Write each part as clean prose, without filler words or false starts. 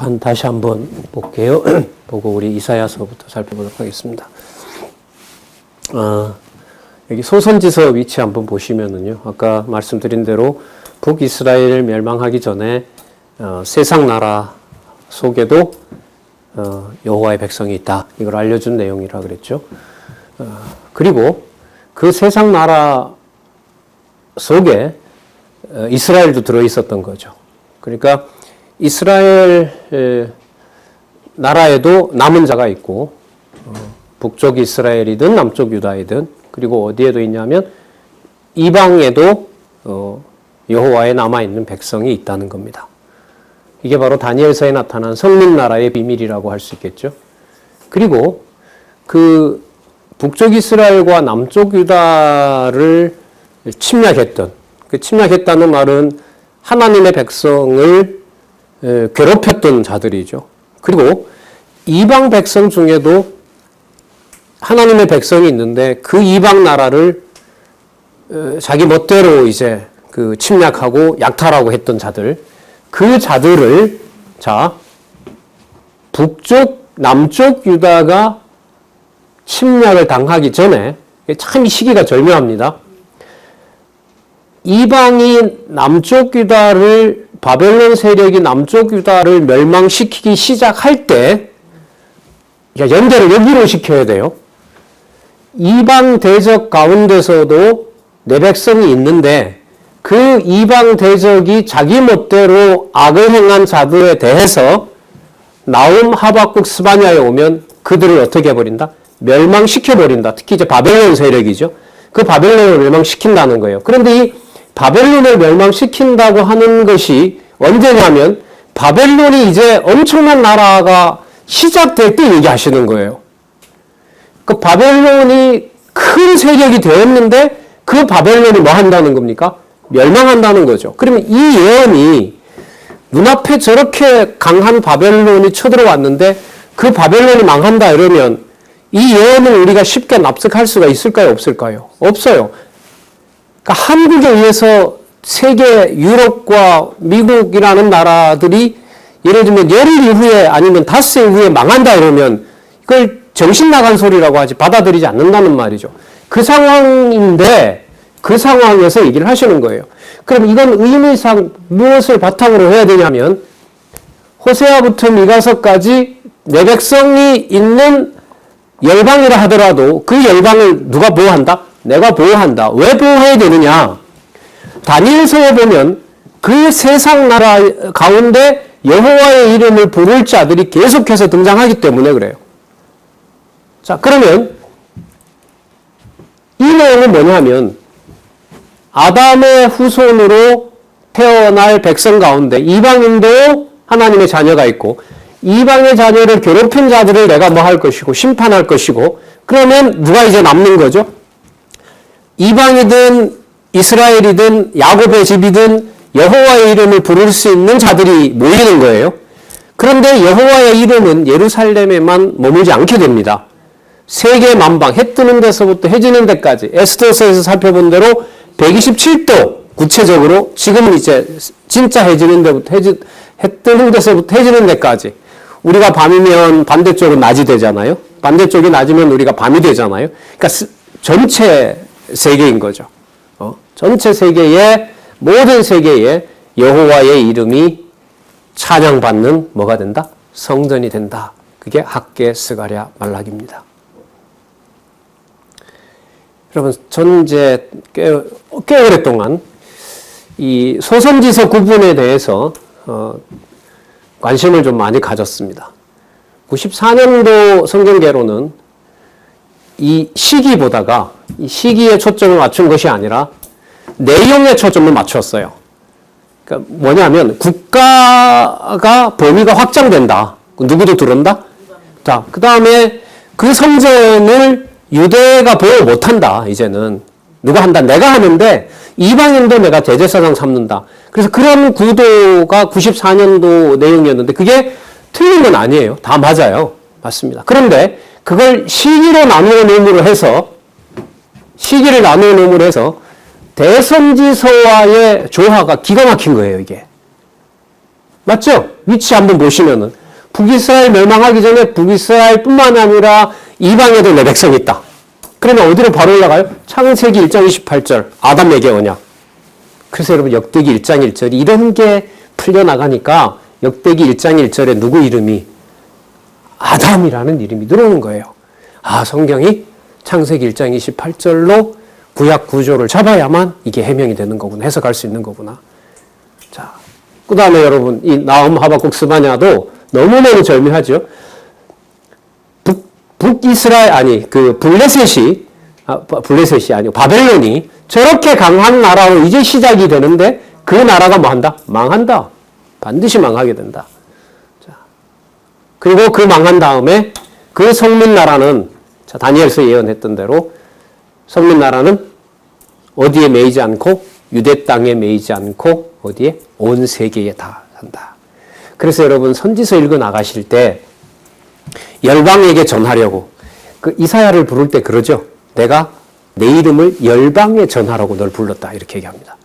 표지판 다시 한번 볼게요. 보고 우리 이사야서부터 살펴보도록 하겠습니다. 여기 소선지서 위치 한번 보시면은요. 아까 말씀드린 대로 북이스라엘 멸망하기 전에 세상 나라 속에도 여호와의 백성이 있다. 이걸 알려준 내용이라 그랬죠. 그리고 그 세상 나라 속에 이스라엘도 들어있었던 거죠. 그러니까 이스라엘 나라에도 남은 자가 있고 북쪽 이스라엘이든 남쪽 유다이든 그리고 어디에도 있냐면 이방에도 여호와에 남아있는 백성이 있다는 겁니다. 이게 바로 다니엘서에 나타난 성민나라의 비밀이라고 할 수 있겠죠. 그리고 그 북쪽 이스라엘과 남쪽 유다를 침략했던, 그 침략했다는 말은 하나님의 백성을 괴롭혔던 자들이죠. 그리고 이방 백성 중에도 하나님의 백성이 있는데 그 이방 나라를 자기 멋대로 이제 그 침략하고 약탈하고 했던 자들, 그 자들을 북쪽, 남쪽 유다가 침략을 당하기 전에 참 이 시기가 절묘합니다. 이방이 남쪽 유다를 바벨론 세력이 남쪽 유다를 멸망시키기 시작할 때 연대를 여기로 시켜야 돼요. 이방 대적 가운데서도 내 백성이 있는데 그 이방 대적이 자기 멋대로 악을 행한 자들에 대해서 나훔, 하박국, 스바냐에 오면 그들을 어떻게 해버린다? 멸망시켜버린다. 특히 이제 바벨론 세력이죠. 그 바벨론을 멸망시킨다는 거예요. 그런데 이 바벨론을 멸망시킨다고 하는 것이 언제냐면 바벨론이 이제 엄청난 나라가 시작될 때 얘기하시는 거예요. 그 바벨론이 큰 세력이 되었는데 그 바벨론이 뭐 한다는 겁니까? 멸망한다는 거죠. 그러면 이 예언이 눈앞에 저렇게 강한 바벨론이 쳐들어왔는데 그 바벨론이 망한다 이러면 이 예언을 우리가 쉽게 납득할 수가 있을까요? 없을까요? 없어요. 그러니까 한국에 의해서 세계 유럽과 미국이라는 나라들이 예를 들면 열흘 이후에 아니면 닷새 이후에 망한다 이러면 이걸 정신 나간 소리라고 하지 받아들이지 않는다는 말이죠. 그 상황인데 그 상황에서 얘기를 하시는 거예요. 그럼 이건 의미상 무엇을 바탕으로 해야 되냐면 호세아부터 미가서까지 내 백성이 있는 열방이라 하더라도 그 열방을 누가 보호한다? 내가 보호한다. 왜 보호해야 되느냐? 다니엘서에 보면 그 세상 나라 가운데 여호와의 이름을 부를 자들이 계속해서 등장하기 때문에 그래요. 자, 그러면 이 내용은 뭐냐면 아담의 후손으로 태어날 백성 가운데 이방인도 하나님의 자녀가 있고 이방의 자녀를 괴롭힌 자들을 내가 뭐 할 것이고 심판할 것이고 그러면 누가 이제 남는 거죠? 이방이든 이스라엘이든 야곱의 집이든 여호와의 이름을 부를 수 있는 자들이 모이는 거예요. 그런데 여호와의 이름은 예루살렘에만 머물지 않게 됩니다. 세계 만방, 해 뜨는 데서부터 해 지는 데까지 에스더서에서 살펴본 대로 127도 구체적으로 지금은 이제 진짜 해 지는 데부터 해 뜨는 데서부터 해 지는 데까지 우리가 밤이면 반대쪽은 낮이 되잖아요. 반대쪽이 낮이면 우리가 밤이 되잖아요. 그러니까 전체 세계인 거죠. 전체 세계에 모든 세계에 여호와의 이름이 찬양받는 뭐가 된다? 성전이 된다. 그게 학개 스가랴 말라기입니다. 여러분, 저는 이제 꽤 오랫동안 이 소선지서 구분에 대해서 관심을 좀 많이 가졌습니다. 94년도 성경계로는 이 시기보다가 이 시기에 초점을 맞춘 것이 아니라 내용에 초점을 맞췄어요. 그러니까 뭐냐면 국가가 범위가 확장된다. 누구도 들어온다? 자, 그 다음에 그 성전을 유대가 보호 못한다. 이제는 누가 한다? 내가 하는데 이방인도 내가 대제사장 삼는다. 그래서 그런 구도가 94년도 내용이었는데 그게 틀린 건 아니에요. 다 맞아요. 맞습니다. 그런데 그걸 시기로 나누어 놓음으로 해서 시기를 나누어 놓음으로 해서 대선지서와의 조화가 기가 막힌 거예요. 이게 맞죠? 위치 한번 보시면은 북이스라엘 멸망하기 전에 북이스라엘뿐만 아니라 이방에도 내 백성이 있다. 그러면 어디로 바로 올라가요? 창세기 1장 28절 아담에게 언약. 그래서 여러분 역대기 1장 1절이 이런 게 풀려나가니까 역대기 1장 1절에 누구 이름이? 아담이라는 이름이 들어오는 거예요. 아, 성경이 창세기 1장 28절로 구약 구조를 잡아야만 이게 해명이 되는 거구나. 해석할 수 있는 거구나. 자, 그 다음에 여러분 이 나훔, 하박국, 스바냐도 너무너무 절묘하죠. 북이스라엘 아니 그 블레셋이 아니고 바벨론이 저렇게 강한 나라로 이제 시작이 되는데 그 나라가 뭐 한다? 망한다. 반드시 망하게 된다. 자, 그리고 그 망한 다음에 그 성민 나라는 자, 다니엘서 예언했던 대로 성민 나라는 어디에 매이지 않고 유대 땅에 매이지 않고 어디에? 온 세계에 다 산다. 그래서 여러분 선지서 읽어 나가실 때 열방에게 전하려고 그 이사야를 부를 때 그러죠. 내가 내 이름을 열방에 전하라고 널 불렀다 이렇게 얘기합니다.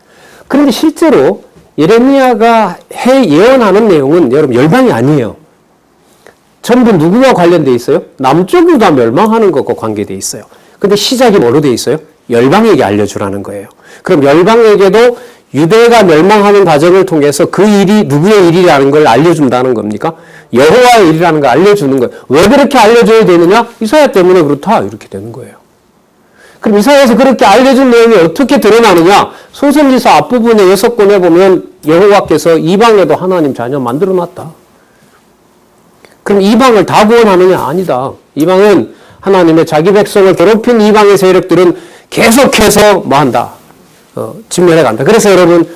그런데 실제로 예레미야가 예언하는 내용은 여러분 열방이 아니에요. 전부 누구와 관련돼 있어요? 남쪽 유다 멸망하는 것과 관계돼 있어요. 근데 시작이 뭐로 돼 있어요? 열방에게 알려주라는 거예요. 그럼 열방에게도 유대가 멸망하는 과정을 통해서 그 일이 누구의 일이라는 걸 알려준다는 겁니까? 여호와의 일이라는 걸 알려주는 거예요. 왜 그렇게 알려줘야 되느냐? 이사야 때문에 그렇다. 이렇게 되는 거예요. 그럼 이사야에서 그렇게 알려준 내용이 어떻게 드러나느냐? 소선지서 앞부분에 6권에 보면 여호와께서 이방에도 하나님 자녀 만들어놨다. 그럼 이방을 다 구원하느냐? 아니다. 이방은 하나님의 자기 백성을 괴롭힌 이방의 세력들은 계속해서 뭐 한다? 진멸해 간다. 그래서 여러분,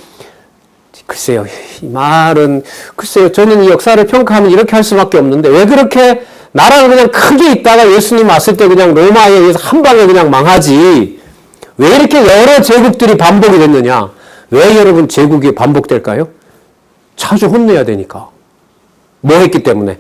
글쎄요, 이 말은, 글쎄요, 저는 이 역사를 평가하면 이렇게 할 수밖에 없는데, 왜 그렇게 나라가 그냥 크게 있다가 예수님 왔을 때 그냥 로마에 의해서 한 방에 그냥 망하지, 왜 이렇게 여러 제국들이 반복이 됐느냐? 왜 여러분 제국이 반복될까요? 자주 혼내야 되니까. 뭐 했기 때문에?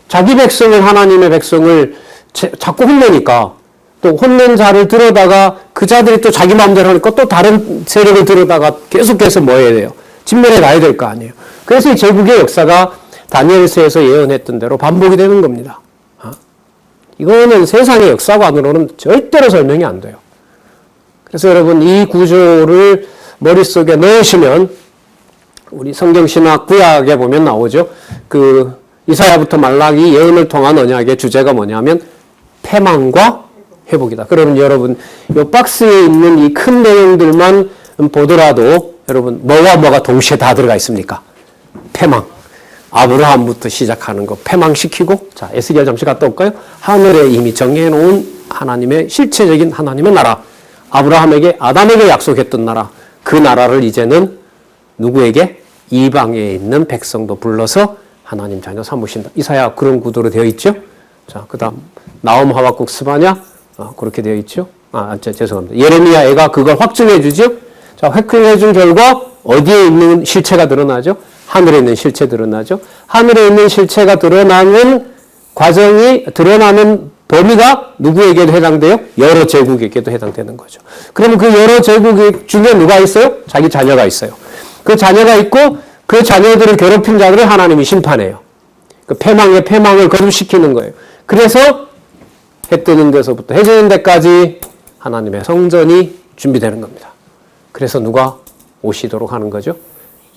자기 백성을, 하나님의 백성을 자꾸 혼내니까, 또 혼낸 자를 들어다가 그 자들이 또 자기 마음대로 하니까 또 다른 세력을 들어다가 계속해서 뭐 해야 돼요? 진멸해 가야 될 거 아니에요. 그래서 이 제국의 역사가 다니엘서에서 예언했던 대로 반복이 되는 겁니다. 이거는 세상의 역사관으로는 절대로 설명이 안 돼요. 그래서 여러분 이 구조를 머릿속에 넣으시면 우리 성경신학 구약에 보면 나오죠. 그 이사야부터 말라기 예언을 통한 언약의 주제가 뭐냐면 패망과 회복이다. 그러면 여러분 이 박스에 있는 이 큰 내용들만 보더라도 여러분 뭐와 뭐가 동시에 다 들어가 있습니까? 패망. 아브라함부터 시작하는 거 패망시키고 자 에스겔 잠시 갔다 올까요? 하늘에 이미 정해놓은 하나님의 실체적인 하나님의 나라 아브라함에게 아담에게 약속했던 나라 그 나라를 이제는 누구에게? 이방에 있는 백성도 불러서 하나님 자녀 삼으신다. 이사야 그런 구도로 되어 있죠. 자 그다음 나훔 하박국 스바냐 그렇게 되어 있죠. 죄송합니다. 예레미야가 그걸 확증해 주죠. 자 확증해 준 결과 어디에 있는 실체가 드러나죠? 하늘에 있는 실체 드러나죠. 하늘에 있는 실체가 드러나는 과정이 드러나는 범위가 누구에게도 해당돼요? 여러 제국에게도 해당되는 거죠. 그러면 그 여러 제국 중에 누가 있어요? 자기 자녀가 있어요. 그 자녀가 있고 그 자녀들을 괴롭힌 자들을 하나님이 심판해요. 그 패망의 패망을 거듭시키는 거예요. 그래서 해 뜨는 데서부터 해 지는 데까지 하나님의 성전이 준비되는 겁니다. 그래서 누가 오시도록 하는 거죠?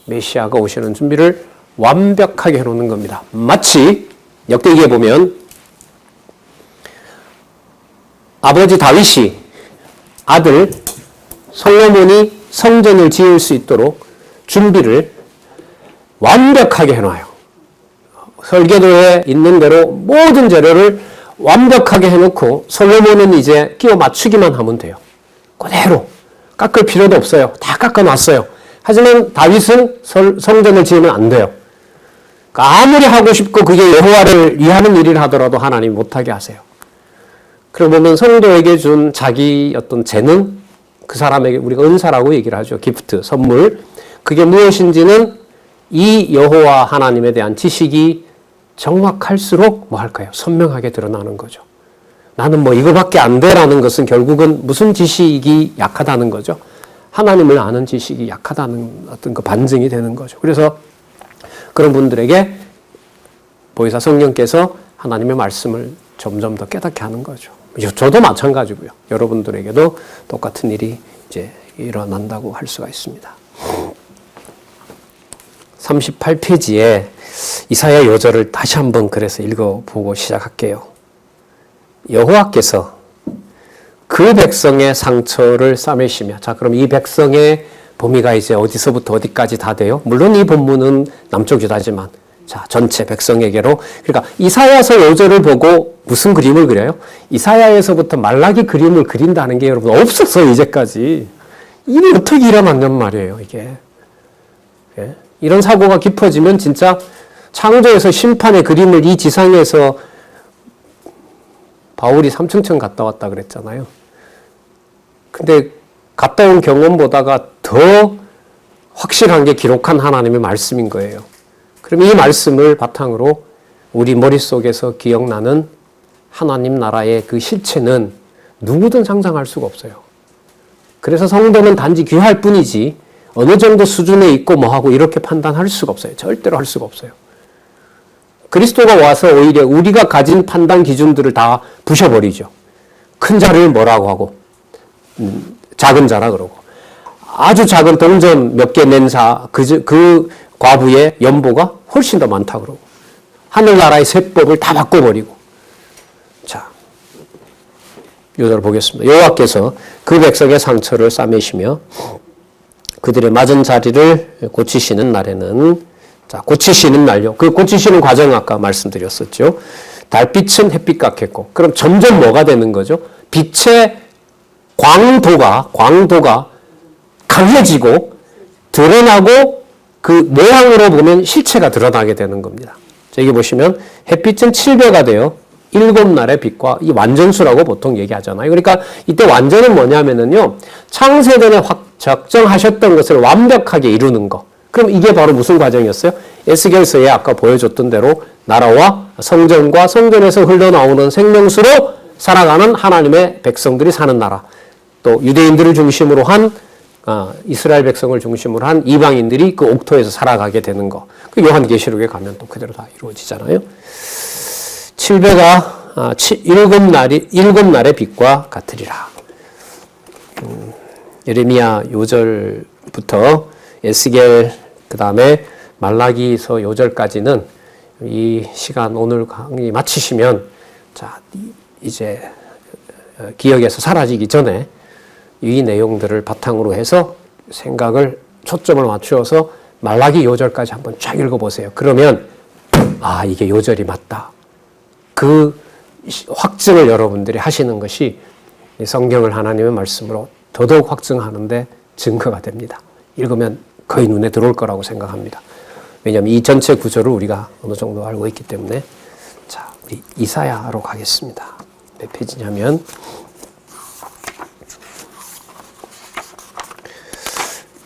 메시아가 오시는 준비를 완벽하게 해놓는 겁니다. 마치 역대기에 보면 아버지 다윗이 아들 솔로몬이 성전을 지을 수 있도록 준비를 완벽하게 해놔요. 설계도에 있는 대로 모든 재료를 완벽하게 해놓고 솔로몬은 이제 끼워 맞추기만 하면 돼요. 그대로 깎을 필요도 없어요. 다 깎아놨어요. 하지만 다윗은 성전을 지으면 안 돼요. 그러니까 아무리 하고 싶고 그게 여호와를 위하는 일이라 하더라도 하나님 못하게 하세요. 그러고 보면 성도에게 준 자기 어떤 재능, 그 사람에게 우리가 은사라고 얘기를 하죠. 기프트, 선물. 그게 무엇인지는 이 여호와 하나님에 대한 지식이 정확할수록 뭐 할까요? 선명하게 드러나는 거죠. 나는 뭐 이거밖에 안 돼라는 것은 결국은 무슨 지식이 약하다는 거죠. 하나님을 아는 지식이 약하다는 어떤 그 반증이 되는 거죠. 그래서 그런 분들에게 보혜사 성령께서 하나님의 말씀을 점점 더 깨닫게 하는 거죠. 저도 마찬가지고요. 여러분들에게도 똑같은 일이 이제 일어난다고 할 수가 있습니다. 38페이지에 이사야 요절을 다시 한번 그래서 읽어보고 시작할게요. 여호와께서 그 백성의 상처를 싸매시며, 자, 그럼 이 백성의 범위가 이제 어디서부터 어디까지 다 돼요? 물론 이 본문은 남쪽 유다지만, 자, 전체 백성에게로. 그러니까 이사야서 요절을 보고 무슨 그림을 그려요? 이사야에서부터 말라기 그림을 그린다는 게 여러분 없었어요, 이제까지. 이게 어떻게 일어났냔 말이에요, 이게. 예? 이런 사고가 깊어지면 진짜 창조에서 심판의 그림을 이 지상에서 바울이 삼층천 갔다 왔다 그랬잖아요. 근데 갔다 온 경험보다가 더 확실한 게 기록한 하나님의 말씀인 거예요. 그럼 이 말씀을 바탕으로 우리 머릿속에서 기억나는 하나님 나라의 그 실체는 누구든 상상할 수가 없어요. 그래서 성도는 단지 귀할 뿐이지 어느 정도 수준에 있고 뭐하고 이렇게 판단할 수가 없어요. 절대로 할 수가 없어요. 그리스도가 와서 오히려 우리가 가진 판단 기준들을 다 부셔버리죠. 큰 자를 뭐라고 하고 작은 자라 그러고, 아주 작은 동전 몇 개 낸 자, 그 과부의 연보가 훨씬 더 많다 그러고, 하늘나라의 세법을 다 바꿔버리고. 자, 요절을 보겠습니다. 여호와께서 그 백성의 상처를 싸매시며 그들의 맞은 자리를 고치시는 날에는, 자, 고치시는 날요. 그 고치시는 과정 아까 말씀드렸었죠. 달빛은 햇빛 같겠고, 그럼 점점 뭐가 되는 거죠? 빛의 광도가 강해지고 드러나고 그 모양으로 보면 실체가 드러나게 되는 겁니다. 자, 여기 보시면 햇빛은 7배가 돼요. 7날의 빛과, 이 완전수라고 보통 얘기하잖아요. 그러니까 이때 완전은 뭐냐면은요, 창세전에 작정하셨던 것을 완벽하게 이루는 거. 그럼 이게 바로 무슨 과정이었어요? 에스겔서에 아까 보여줬던 대로 나라와 성전과 성전에서 흘러나오는 생명수로 살아가는 하나님의 백성들이 사는 나라. 또 유대인들을 중심으로 한 이스라엘 백성을 중심으로 한 이방인들이 그 옥토에서 살아가게 되는 거. 그 요한계시록에 가면 또 그대로 다 이루어지잖아요. 7배가 7날의 빛과 같으리라. 예레미야 요절부터 에스겔, 그 다음에 말라기서 요절까지는 이 시간 오늘 강의 마치시면, 자, 이제 기억에서 사라지기 전에 이 내용들을 바탕으로 해서 생각을, 초점을 맞추어서 말라기 요절까지 한번 쫙 읽어보세요. 그러면 아, 이게 요절이 맞다. 그 확증을 여러분들이 하시는 것이 성경을 하나님의 말씀으로 더더욱 확증하는데 증거가 됩니다. 읽으면 거의 눈에 들어올 거라고 생각합니다. 왜냐하면 이 전체 구조를 우리가 어느 정도 알고 있기 때문에. 자, 우리 이사야로 가겠습니다. 몇 페이지냐면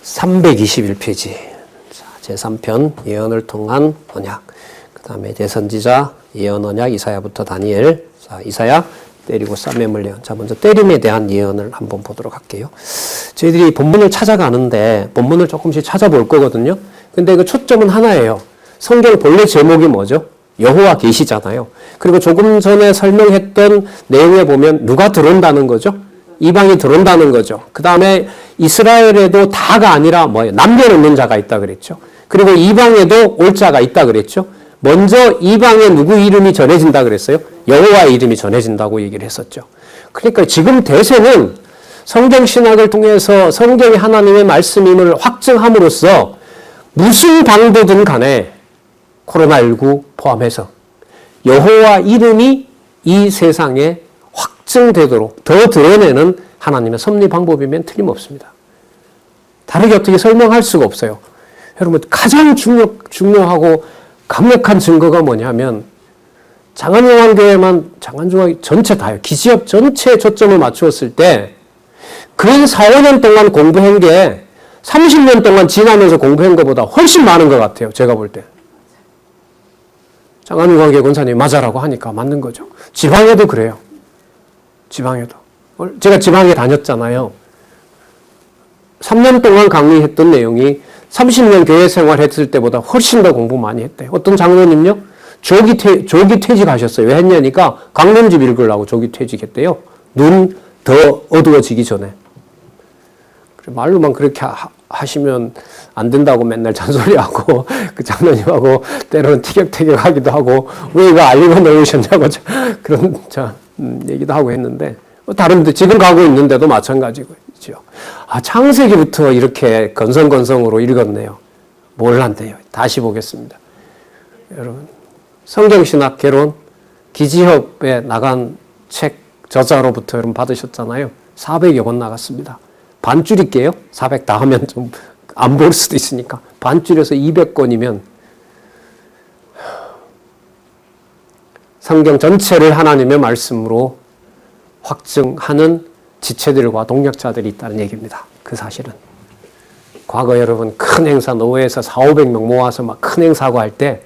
321페이지. 자, 제3편 예언을 통한 언약. 그 다음에 대선지자, 예언 언약, 이사야부터 다니엘. 자, 이사야 때리고 싸매물 예언. 자, 먼저 때림에 대한 예언을 한번 보도록 할게요. 저희들이 본문을 찾아가는데 본문을 조금씩 찾아볼 거거든요. 근데 그 초점은 하나예요. 성경 본래 제목이 뭐죠? 여호와 계시잖아요. 그리고 조금 전에 설명했던 내용에 보면 누가 들어온다는 거죠? 이방이 들어온다는 거죠. 그 다음에 이스라엘에도 다가 아니라 뭐예요? 남겨놓는 자가 있다 그랬죠. 그리고 이방에도 올 자가 있다 그랬죠. 먼저 이방에 누구 이름이 전해진다 그랬어요? 여호와의 이름이 전해진다고 얘기를 했었죠. 그러니까 지금 대세는 성경 신학을 통해서 성경이 하나님의 말씀임을 확증함으로써 무슨 방도든 간에 코로나19 포함해서 여호와 이름이 이 세상에 확증되도록 더 드러내는 하나님의 섭리 방법이면 틀림없습니다. 다르게 어떻게 설명할 수가 없어요. 여러분, 가장 중요하고 강력한 증거가 뭐냐면 장안용환교회만, 장안중앙 전체 다요. 기지협 전체에 초점을 맞추었을 때 근 4, 5년 동안 공부한 게 30년 동안 지나면서 공부한 것보다 훨씬 많은 것 같아요. 제가 볼 때. 장안용환교회 권사님이 맞아라고 하니까 맞는 거죠. 지방에도 그래요. 지방에도. 제가 지방에 다녔잖아요. 3년 동안 강의했던 내용이 30년 교회 생활했을 때보다 훨씬 더 공부 많이 했대요. 어떤 장로님요? 조기 퇴직하셨어요. 왜 했냐니까 강론집 읽으려고 조기 퇴직했대요. 눈 더 어두워지기 전에. 말로만 그렇게 하시면 안 된다고 맨날 잔소리하고 그 장로님하고 때로는 티격태격하기도 하고 왜 이거 알리고 넣으셨냐고 그런 얘기도 하고 했는데 다른데 지금 가고 있는데도 마찬가지죠. 창세기부터 이렇게 건성건성으로 읽었네요. 몰랐네요. 다시 보겠습니다. 여러분 성경신학 개론 기지협에 나간 책 저자로부터 여러분 받으셨잖아요. 400여 권 나갔습니다. 반 줄일게요. 400 다 하면 좀 안 볼 수도 있으니까. 반 줄여서 200권이면 성경 전체를 하나님의 말씀으로 확증하는 지체들과 동력자들이 있다는 얘기입니다. 그 사실은. 과거 여러분 큰 행사 노회에서 400~500명 모아서 막 큰 행사하고 할 때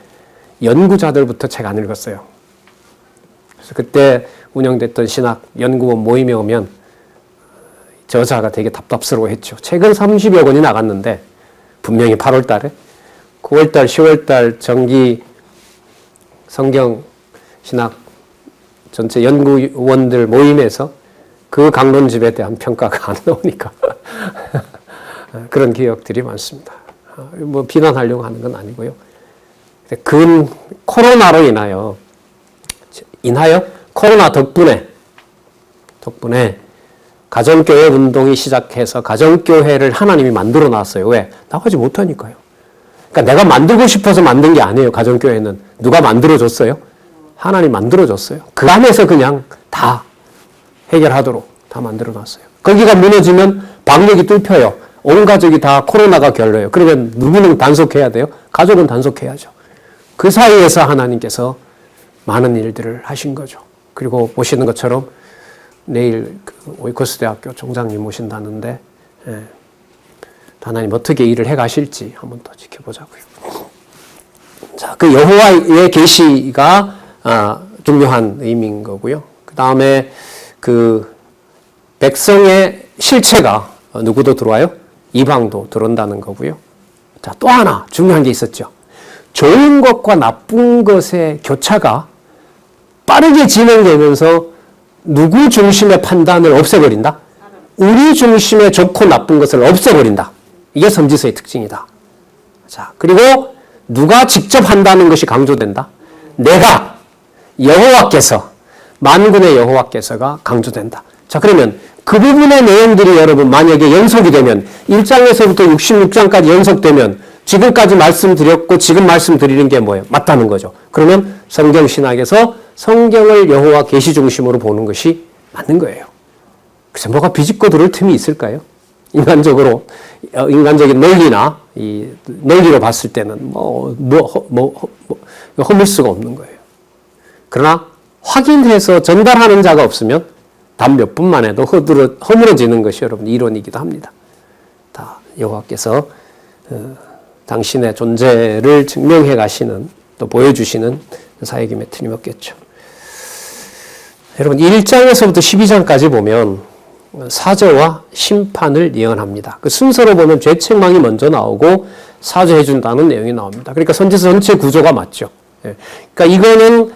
연구자들부터 책 안 읽었어요. 그래서 그때 운영됐던 신학 연구원 모임에 오면 저자가 되게 답답스러워했죠. 책은 30여 권이 나갔는데 분명히 8월 달에 9월 달, 10월 달 정기 성경 신학 전체 연구원들 모임에서 그 강론집에 대한 평가가 안 나오니까 그런 기억들이 많습니다. 뭐 비난하려고 하는 건 아니고요. 코로나로 인하여 코로나 덕분에 가정교회 운동이 시작해서 가정교회를 하나님이 만들어 놨어요. 왜? 나가지 못하니까요. 그러니까 내가 만들고 싶어서 만든 게 아니에요. 가정교회는. 누가 만들어줬어요? 하나님 만들어줬어요. 그 안에서 그냥 다 해결하도록 다 만들어 놨어요. 거기가 무너지면 방역이 뚫혀요. 온 가족이 다 코로나가 결려요. 그러면 누구는 단속해야 돼요? 가족은 단속해야죠. 그 사이에서 하나님께서 많은 일들을 하신 거죠. 그리고 보시는 것처럼 내일 오이코스 대학교 총장님 오신다는데 하나님 어떻게 일을 해가실지 한번 더 지켜보자고요. 자, 그 여호와의 계시가 중요한 의미인 거고요. 그 다음에 그 백성의 실체가 누구도 들어와요? 이방도 들어온다는 거고요. 자, 또 하나 중요한 게 있었죠. 좋은 것과 나쁜 것의 교차가 빠르게 진행되면서 누구 중심의 판단을 없애버린다? 우리 중심의 좋고 나쁜 것을 없애버린다. 이게 선지서의 특징이다. 자, 그리고 누가 직접 한다는 것이 강조된다? 내가 여호와께서 만군의 여호와께서가 강조된다. 자, 그러면 그 부분의 내용들이 여러분 만약에 연속이 되면 1장에서부터 66장까지 연속되면 지금까지 말씀드렸고 지금 말씀드리는 게 뭐예요? 맞다는 거죠. 그러면 성경신학에서 성경을 여호와 계시 중심으로 보는 것이 맞는 거예요. 그래서 뭐가 비집고 들을 틈이 있을까요? 인간적인 논리나 이 논리로 봤을 때는 허물 수가 없는 거예요. 그러나 확인해서 전달하는 자가 없으면 단 몇 분만 해도 허물어지는 것이 여러분 이론이기도 합니다. 다 여호와께서 당신의 존재를 증명해 가시는 또 보여주시는 사역임에 틀림없겠죠. 여러분 1장에서부터 12장까지 보면 사죄와 심판을 예언합니다. 그 순서로 보면 죄책망이 먼저 나오고 사죄해 준다는 내용이 나옵니다. 그러니까 선지서 전체 구조가 맞죠. 그러니까 이거는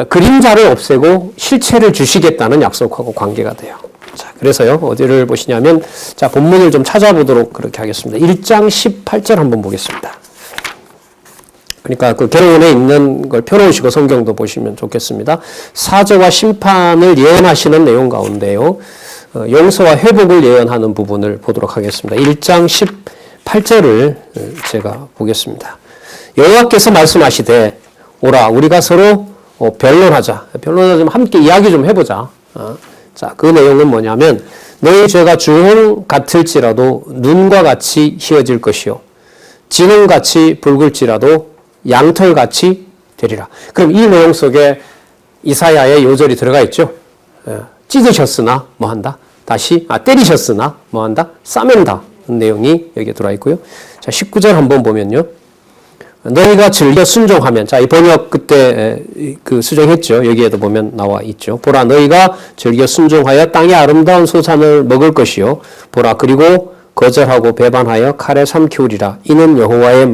그림자를 없애고 실체를 주시겠다는 약속하고 관계가 돼요. 자, 그래서요, 어디를 보시냐면, 자, 본문을 좀 찾아보도록 그렇게 하겠습니다. 1장 18절 한번 보겠습니다. 그러니까 그 개론에 있는 걸 펴놓으시고 성경도 보시면 좋겠습니다. 사죄와 심판을 예언하시는 내용 가운데요, 용서와 회복을 예언하는 부분을 보도록 하겠습니다. 1장 18절을 제가 보겠습니다. 여호와께서 말씀하시되, 오라, 우리가 서로 변론하자. 변론하자면 함께 이야기 좀 해보자. 자, 그 내용은 뭐냐면 너희 죄가 주홍 같을지라도 눈과 같이 희어질 것이요 진홍같이 붉을지라도 양털같이 되리라. 그럼 이 내용 속에 이사야의 요절이 들어가 있죠. 찢으셨으나 뭐한다? 다시 때리셨으나 뭐한다? 싸맨다. 내용이 여기에 들어와 있고요. 자, 19절 한번 보면요. 너희가 즐겨 순종하면, 자, 이 번역 그때 그 수정했죠. 여기에도 보면 나와 있죠. 보라, 너희가 즐겨 순종하여 땅의 아름다운 소산을 먹을 것이요. 보라, 그리고 거절하고 배반하여 칼에 삼키우리라. 이는 여호와의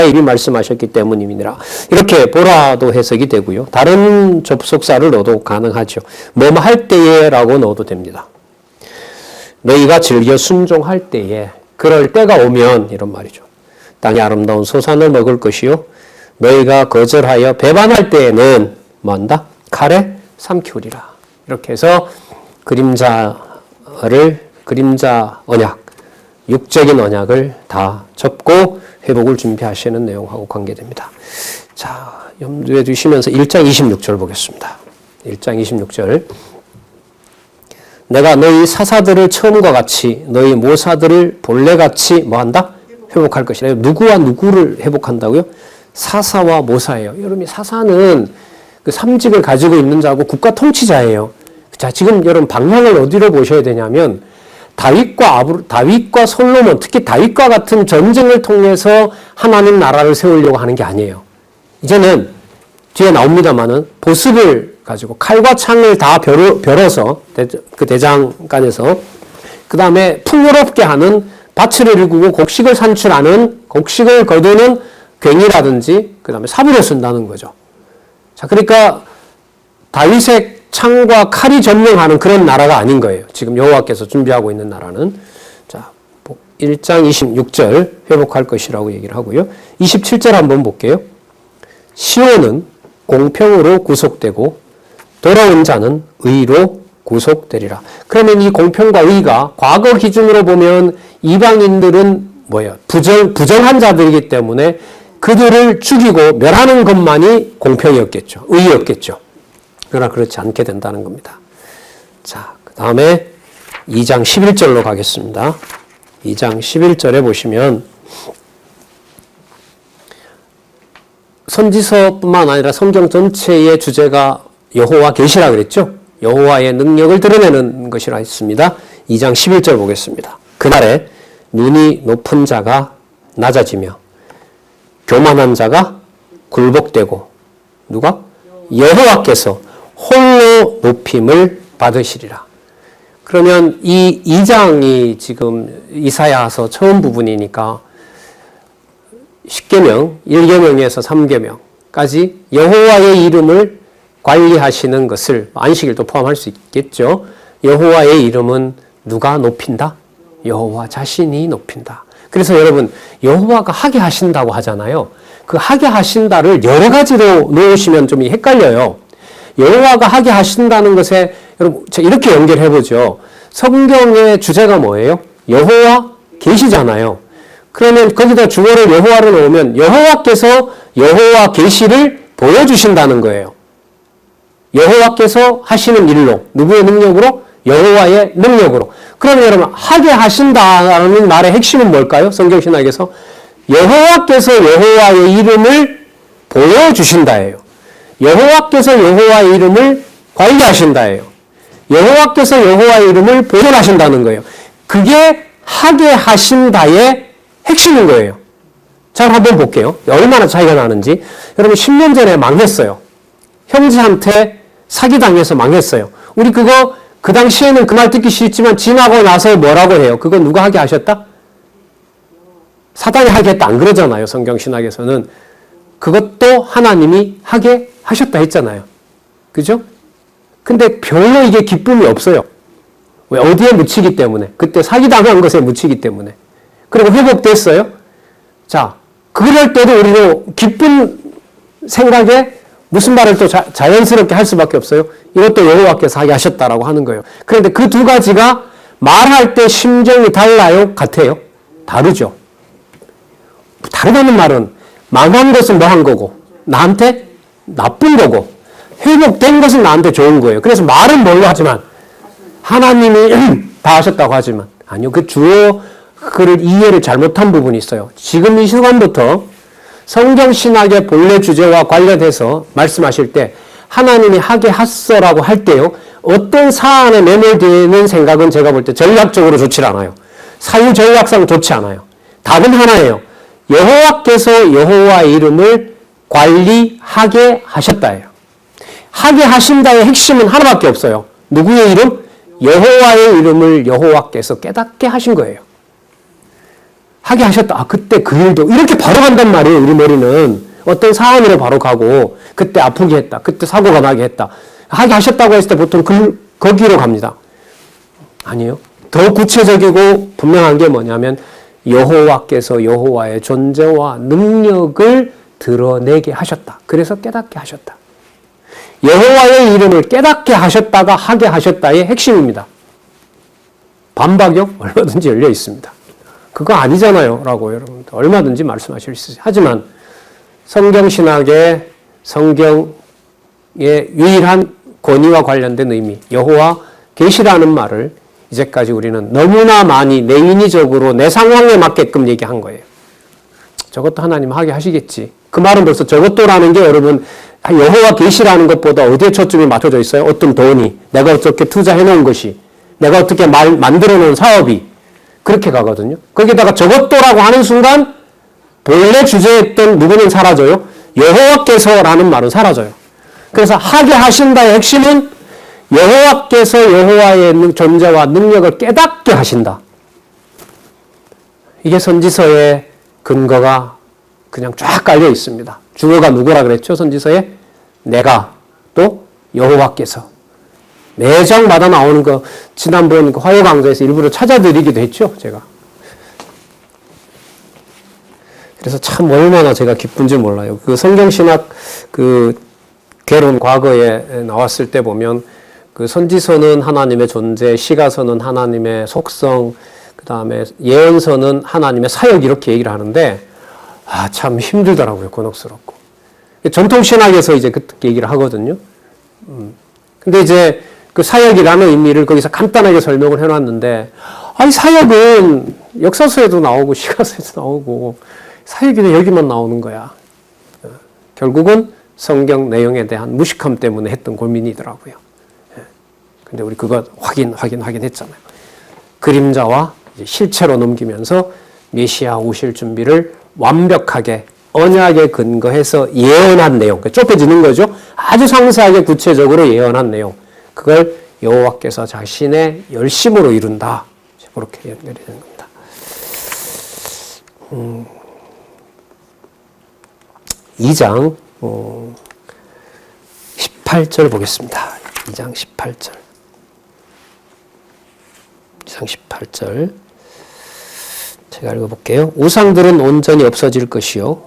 입이 말씀하셨기 때문입니다. 이렇게 보라도 해석이 되고요. 다른 접속사를 넣어도 가능하죠. 뭐뭐 할 때에라고 넣어도 됩니다. 너희가 즐겨 순종할 때에, 그럴 때가 오면 이런 말이죠. 땅의 아름다운 소산을 먹을 것이요. 너희가 거절하여 배반할 때에는 뭐한다? 칼에 삼키우리라. 이렇게 해서 그림자 언약, 육적인 언약을 다 접고 회복을 준비하시는 내용하고 관계됩니다. 자, 염두에 두시면서 1장 26절 보겠습니다. 1장 26절. 내가 너희 사사들을 처음과 같이 너희 모사들을 본래같이 뭐한다? 회복할 것이다. 누구와 누구를 회복한다고요? 사사와 모사예요. 여러분, 사사는 그 삼직을 가지고 있는 자고 국가 통치자예요. 자, 지금 여러분 방향을 어디로 보셔야 되냐면 다윗과 솔로몬, 특히 다윗과 같은 전쟁을 통해서 하나님 나라를 세우려고 하는 게 아니에요. 이제는 뒤에 나옵니다만은 보습을 가지고 칼과 창을 다 벼러서 그 대장간에서 그 다음에 풍요롭게 하는 밭을 일구고 곡식을 산출하는, 곡식을 거두는 괭이라든지 그 다음에 사부를 쓴다는 거죠. 자, 그러니까 다윗의 창과 칼이 점령하는 그런 나라가 아닌 거예요. 지금 여호와께서 준비하고 있는 나라는. 자, 1장 26절 회복할 것이라고 얘기를 하고요. 27절 한번 볼게요. 시온은 공평으로 구속되고 돌아온 자는 의로 구속되리라. 그러면 이 공평과 의가 과거 기준으로 보면 이방인들은 뭐예요? 부정한 자들이기 때문에 그들을 죽이고 멸하는 것만이 공평이었겠죠. 의였겠죠. 그러나 그렇지 않게 된다는 겁니다. 자, 그 다음에 2장 11절로 가겠습니다. 2장 11절에 보시면 선지서뿐만 아니라 성경 전체의 주제가 여호와 계시라 그랬죠. 여호와의 능력을 드러내는 것이라 했습니다. 2장 11절 보겠습니다. 그날에 눈이 높은 자가 낮아지며 교만한 자가 굴복되고 누가? 여호와께서 홀로 높임을 받으시리라. 그러면 이 2장이 지금 이사야서 처음 부분이니까 10계명, 1계명에서 3계명까지 여호와의 이름을 관리하시는 것을 안식일도 포함할 수 있겠죠. 여호와의 이름은 누가 높인다? 여호와 자신이 높인다. 그래서 여러분 여호와가 하게 하신다고 하잖아요. 그 하게 하신다를 여러 가지로 놓으시면 좀 헷갈려요. 여호와가 하게 하신다는 것에 여러분 이렇게 연결해 보죠. 성경의 주제가 뭐예요? 여호와 계시잖아요. 그러면 거기다 주어를 여호와로 놓으면 여호와께서 여호와 계시를 보여주신다는 거예요. 여호와께서 하시는 일로, 누구의 능력으로? 여호와의 능력으로. 그러면 여러분 하게 하신다라는 말의 핵심은 뭘까요? 성경신학에서 여호와께서 여호와의 이름을 보여주신다예요. 여호와께서 여호와의 이름을 관리하신다예요. 여호와께서 여호와의 이름을 보존하신다는 거예요. 그게 하게 하신다의 핵심인 거예요. 자, 한번 볼게요. 얼마나 차이가 나는지. 여러분 10년 전에 망했어요. 형제한테 사기당해서 망했어요. 우리 그거 그 당시에는 그 말 듣기 싫지만 지나고 나서 뭐라고 해요? 그거 누가 하게 하셨다? 사단이 하게 했다 안 그러잖아요. 성경신학에서는. 그것도 하나님이 하게 하셨다 했잖아요. 그죠? 근데 별로 이게 기쁨이 없어요. 왜? 어디에 묻히기 때문에. 그때 사기당한 것에 묻히기 때문에. 그리고 회복됐어요. 자, 그럴 때도 우리는 기쁜 생각에 무슨 말을 또 자연스럽게 할 수밖에 없어요. 이것도 여호와께서 하게 하셨다라고 하는 거예요. 그런데 그 두 가지가 말할 때 심정이 달라요? 같아요? 다르죠. 다르다는 말은 망한 것은 뭐 한 거고 나한테 나쁜 거고 회복된 것은 나한테 좋은 거예요. 그래서 말은 뭘로 하지만 하나님이 다 하셨다고 하지만 아니요. 그 주어 그를 이해를 잘못한 부분이 있어요. 지금 이 시간부터 성경신학의 본래 주제와 관련해서 말씀하실 때 하나님이 하게 하소라고 할 때요. 어떤 사안에 매몰되는 생각은 제가 볼 때 전략적으로 좋지 않아요. 사유 전략상 좋지 않아요. 답은 하나예요. 여호와께서 여호와의 이름을 관리하게 하셨다예요. 하게 하신다의 핵심은 하나밖에 없어요. 누구의 이름? 여호와의 이름을 여호와께서 깨닫게 하신 거예요. 하게 하셨다. 아, 그때 그 일도 이렇게 바로 간단 말이에요. 우리 머리는 어떤 사안으로 바로 가고 그때 아프게 했다. 그때 사고가 나게 했다. 하게 하셨다고 했을 때 보통 거기로 갑니다. 아니요. 더 구체적이고 분명한 게 뭐냐면 여호와께서 여호와의 존재와 능력을 드러내게 하셨다. 그래서 깨닫게 하셨다. 여호와의 이름을 깨닫게 하셨다가 하게 하셨다의 핵심입니다. 반박요? 얼마든지 열려 있습니다. 그거 아니잖아요. 라고 여러분 얼마든지 말씀하실 수 있어요. 하지만 성경신학의 성경의 유일한 권위와 관련된 의미, 여호와 계시라는 말을 이제까지 우리는 너무나 많이 내 인위적으로 내 상황에 맞게끔 얘기한 거예요. 저것도 하나님 하게 하시겠지. 그 말은 벌써 저것도라는 게 여러분 여호와 계시라는 것보다 어디에 초점이 맞춰져 있어요? 어떤 돈이, 내가 어떻게 투자해 놓은 것이, 내가 어떻게 만들어 놓은 사업이 그렇게 가거든요. 거기다가 저것도라고 하는 순간 본래 주제였던 누구는 사라져요? 여호와께서라는 말은 사라져요. 그래서 하게 하신다의 핵심은 여호와께서 여호와의 존재와 능력을 깨닫게 하신다. 이게 선지서의 근거가 그냥 쫙 깔려 있습니다. 주어가 누구라 그랬죠? 선지서에 내가 또 여호와께서 매 장마다 나오는 거 지난번 화요 강좌에서 일부러 찾아드리기도 했죠. 제가. 그래서 참 얼마나 제가 기쁜지 몰라요. 그 성경신학 그 개론 과거에 나왔을 때 보면 그 선지서는 하나님의 존재, 시가서는 하나님의 속성, 그 다음에 예언서는 하나님의 사역 이렇게 얘기를 하는데 아, 참 힘들더라고요. 곤혹스럽고. 전통신학에서 이제 그렇게 얘기를 하거든요. 근데 이제 그 사역이라는 의미를 거기서 간단하게 설명을 해놨는데 아니 사역은 역사서에도 나오고 시가서에도 나오고 사역이 왜 여기만 나오는 거야. 결국은 성경 내용에 대한 무식함 때문에 했던 고민이더라고요. 근데 우리 그거 확인했잖아요. 그림자와 실체로 넘기면서 메시아 오실 준비를 완벽하게 언약에 근거해서 예언한 내용, 좁혀지는 거죠. 아주 상세하게 구체적으로 예언한 내용. 그걸 여호와께서 자신의 열심으로 이룬다. 그렇게 연결이 되는 겁니다. 2장 18절 보겠습니다. 2장 18절. 2장 18절. 제가 읽어볼게요. 우상들은 온전히 없어질 것이요.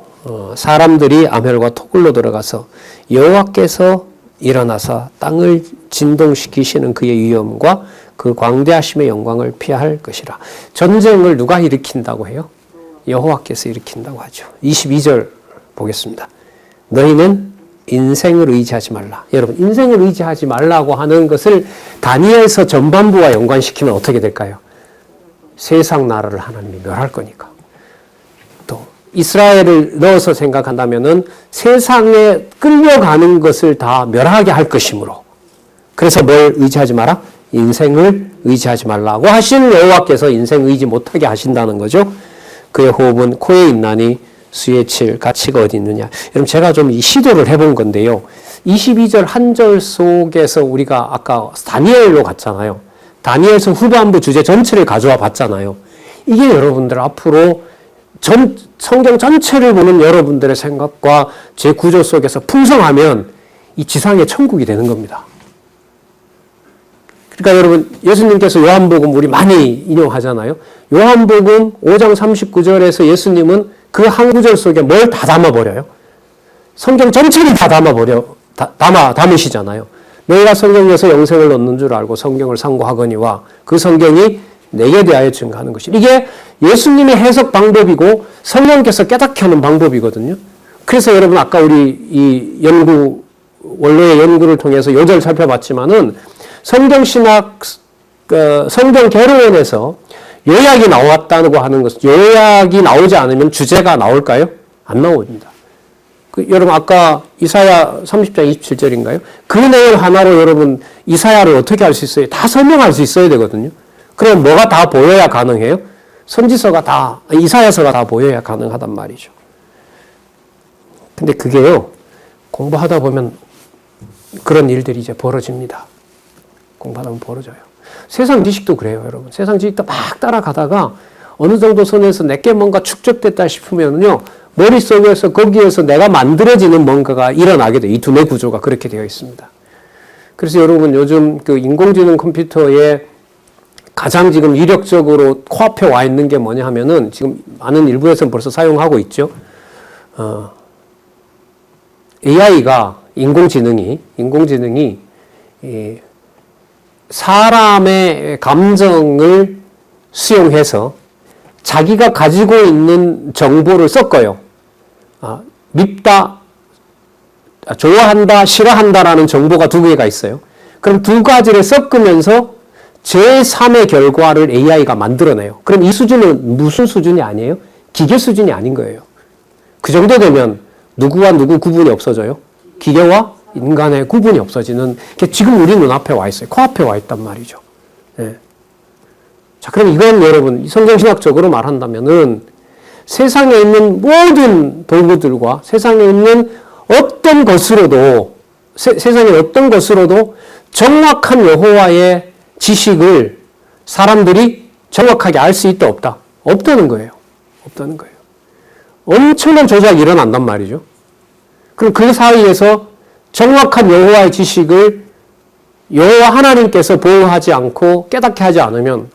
사람들이 암혈과 토굴로 들어가서 여호와께서 일어나사 땅을 진동시키시는 그의 위엄과 그 광대하심의 영광을 피할 것이라. 전쟁을 누가 일으킨다고 해요? 여호와께서 일으킨다고 하죠. 22절 보겠습니다. 너희는 인생을 의지하지 말라. 여러분, 인생을 의지하지 말라고 하는 것을 다니엘서 전반부와 연관시키면 어떻게 될까요? 세상 나라를 하나님이 멸할 거니까. 또 이스라엘을 넣어서 생각한다면은 세상에 끌려가는 것을 다 멸하게 할 것이므로. 그래서 뭘 의지하지 마라? 인생을 의지하지 말라고 하신 여호와께서 인생 의지 못하게 하신다는 거죠. 그의 호흡은 코에 있나니 수에 칠 가치가 어디 있느냐. 여러분 제가 좀 이 시도를 해본 건데요. 22절 한 절 속에서 우리가 아까 다니엘로 갔잖아요. 다니엘서 후반부 주제 전체를 가져와 봤잖아요. 이게 여러분들 앞으로 성경 전체를 보는 여러분들의 생각과 제 구조 속에서 풍성하면 이 지상의 천국이 되는 겁니다. 그러니까 여러분 예수님께서 요한복음 우리 많이 인용하잖아요. 요한복음 5장 39절에서 예수님은 그 한 구절 속에 뭘 다 담아버려요? 성경 전체를 다 담으시잖아요. 너희가 성경에서 영생을 얻는 줄 알고 성경을 상고하거니와 그 성경이 내게 대하여 증거하는 것이. 이게 예수님의 해석 방법이고 성령께서 깨닫게 하는 방법이거든요. 그래서 여러분 아까 우리 이 원로의 연구를 통해서 요절 살펴봤지만은 성경신학, 성경 개론에서 요약이 나왔다고 하는 것은 요약이 나오지 않으면 주제가 나올까요? 안 나옵니다. 여러분 아까 이사야 30장 27절인가요? 그 내용 하나로 여러분 이사야를 어떻게 할 수 있어요? 다 설명할 수 있어야 되거든요. 그럼 뭐가 다 보여야 가능해요? 이사야서가 다 보여야 가능하단 말이죠. 근데 그게요, 공부하다 보면 그런 일들이 이제 벌어집니다. 공부하다 보면 벌어져요. 세상 지식도 그래요, 여러분. 세상 지식도 막 따라가다가 어느 정도 선에서 내게 뭔가 축적됐다 싶으면요, 머릿속에서 거기에서 내가 만들어지는 뭔가가 일어나게 돼요. 이 두뇌 구조가 그렇게 되어 있습니다. 그래서 여러분 요즘 그 인공지능 컴퓨터에 가장 지금 이력적으로 코앞에 와 있는 게 뭐냐 하면은 지금 많은 일부에서는 벌써 사용하고 있죠. AI가 인공지능이 사람의 감정을 수용해서 자기가 가지고 있는 정보를 섞어요. 밉다, 좋아한다, 싫어한다라는 정보가 두 개가 있어요. 그럼 두 가지를 섞으면서 제3의 결과를 AI가 만들어내요. 그럼 이 수준은 무슨 수준이 아니에요? 기계 수준이 아닌 거예요. 그 정도 되면 누구와 누구 구분이 없어져요? 기계와 인간의 구분이 없어지는 게 지금 우리 눈앞에 와 있어요. 코앞에 와 있단 말이죠. 네. 자, 그럼 이건 여러분, 성경신학적으로 말한다면은 세상에 있는 모든 도구들과 세상에 있는 어떤 것으로도, 세상의 어떤 것으로도 정확한 여호와의 지식을 사람들이 정확하게 알 수 있다, 없다? 없다는 거예요. 없다는 거예요. 엄청난 조작이 일어난단 말이죠. 그럼 그 사이에서 정확한 여호와의 지식을 여호와 하나님께서 보호하지 않고 깨닫게 하지 않으면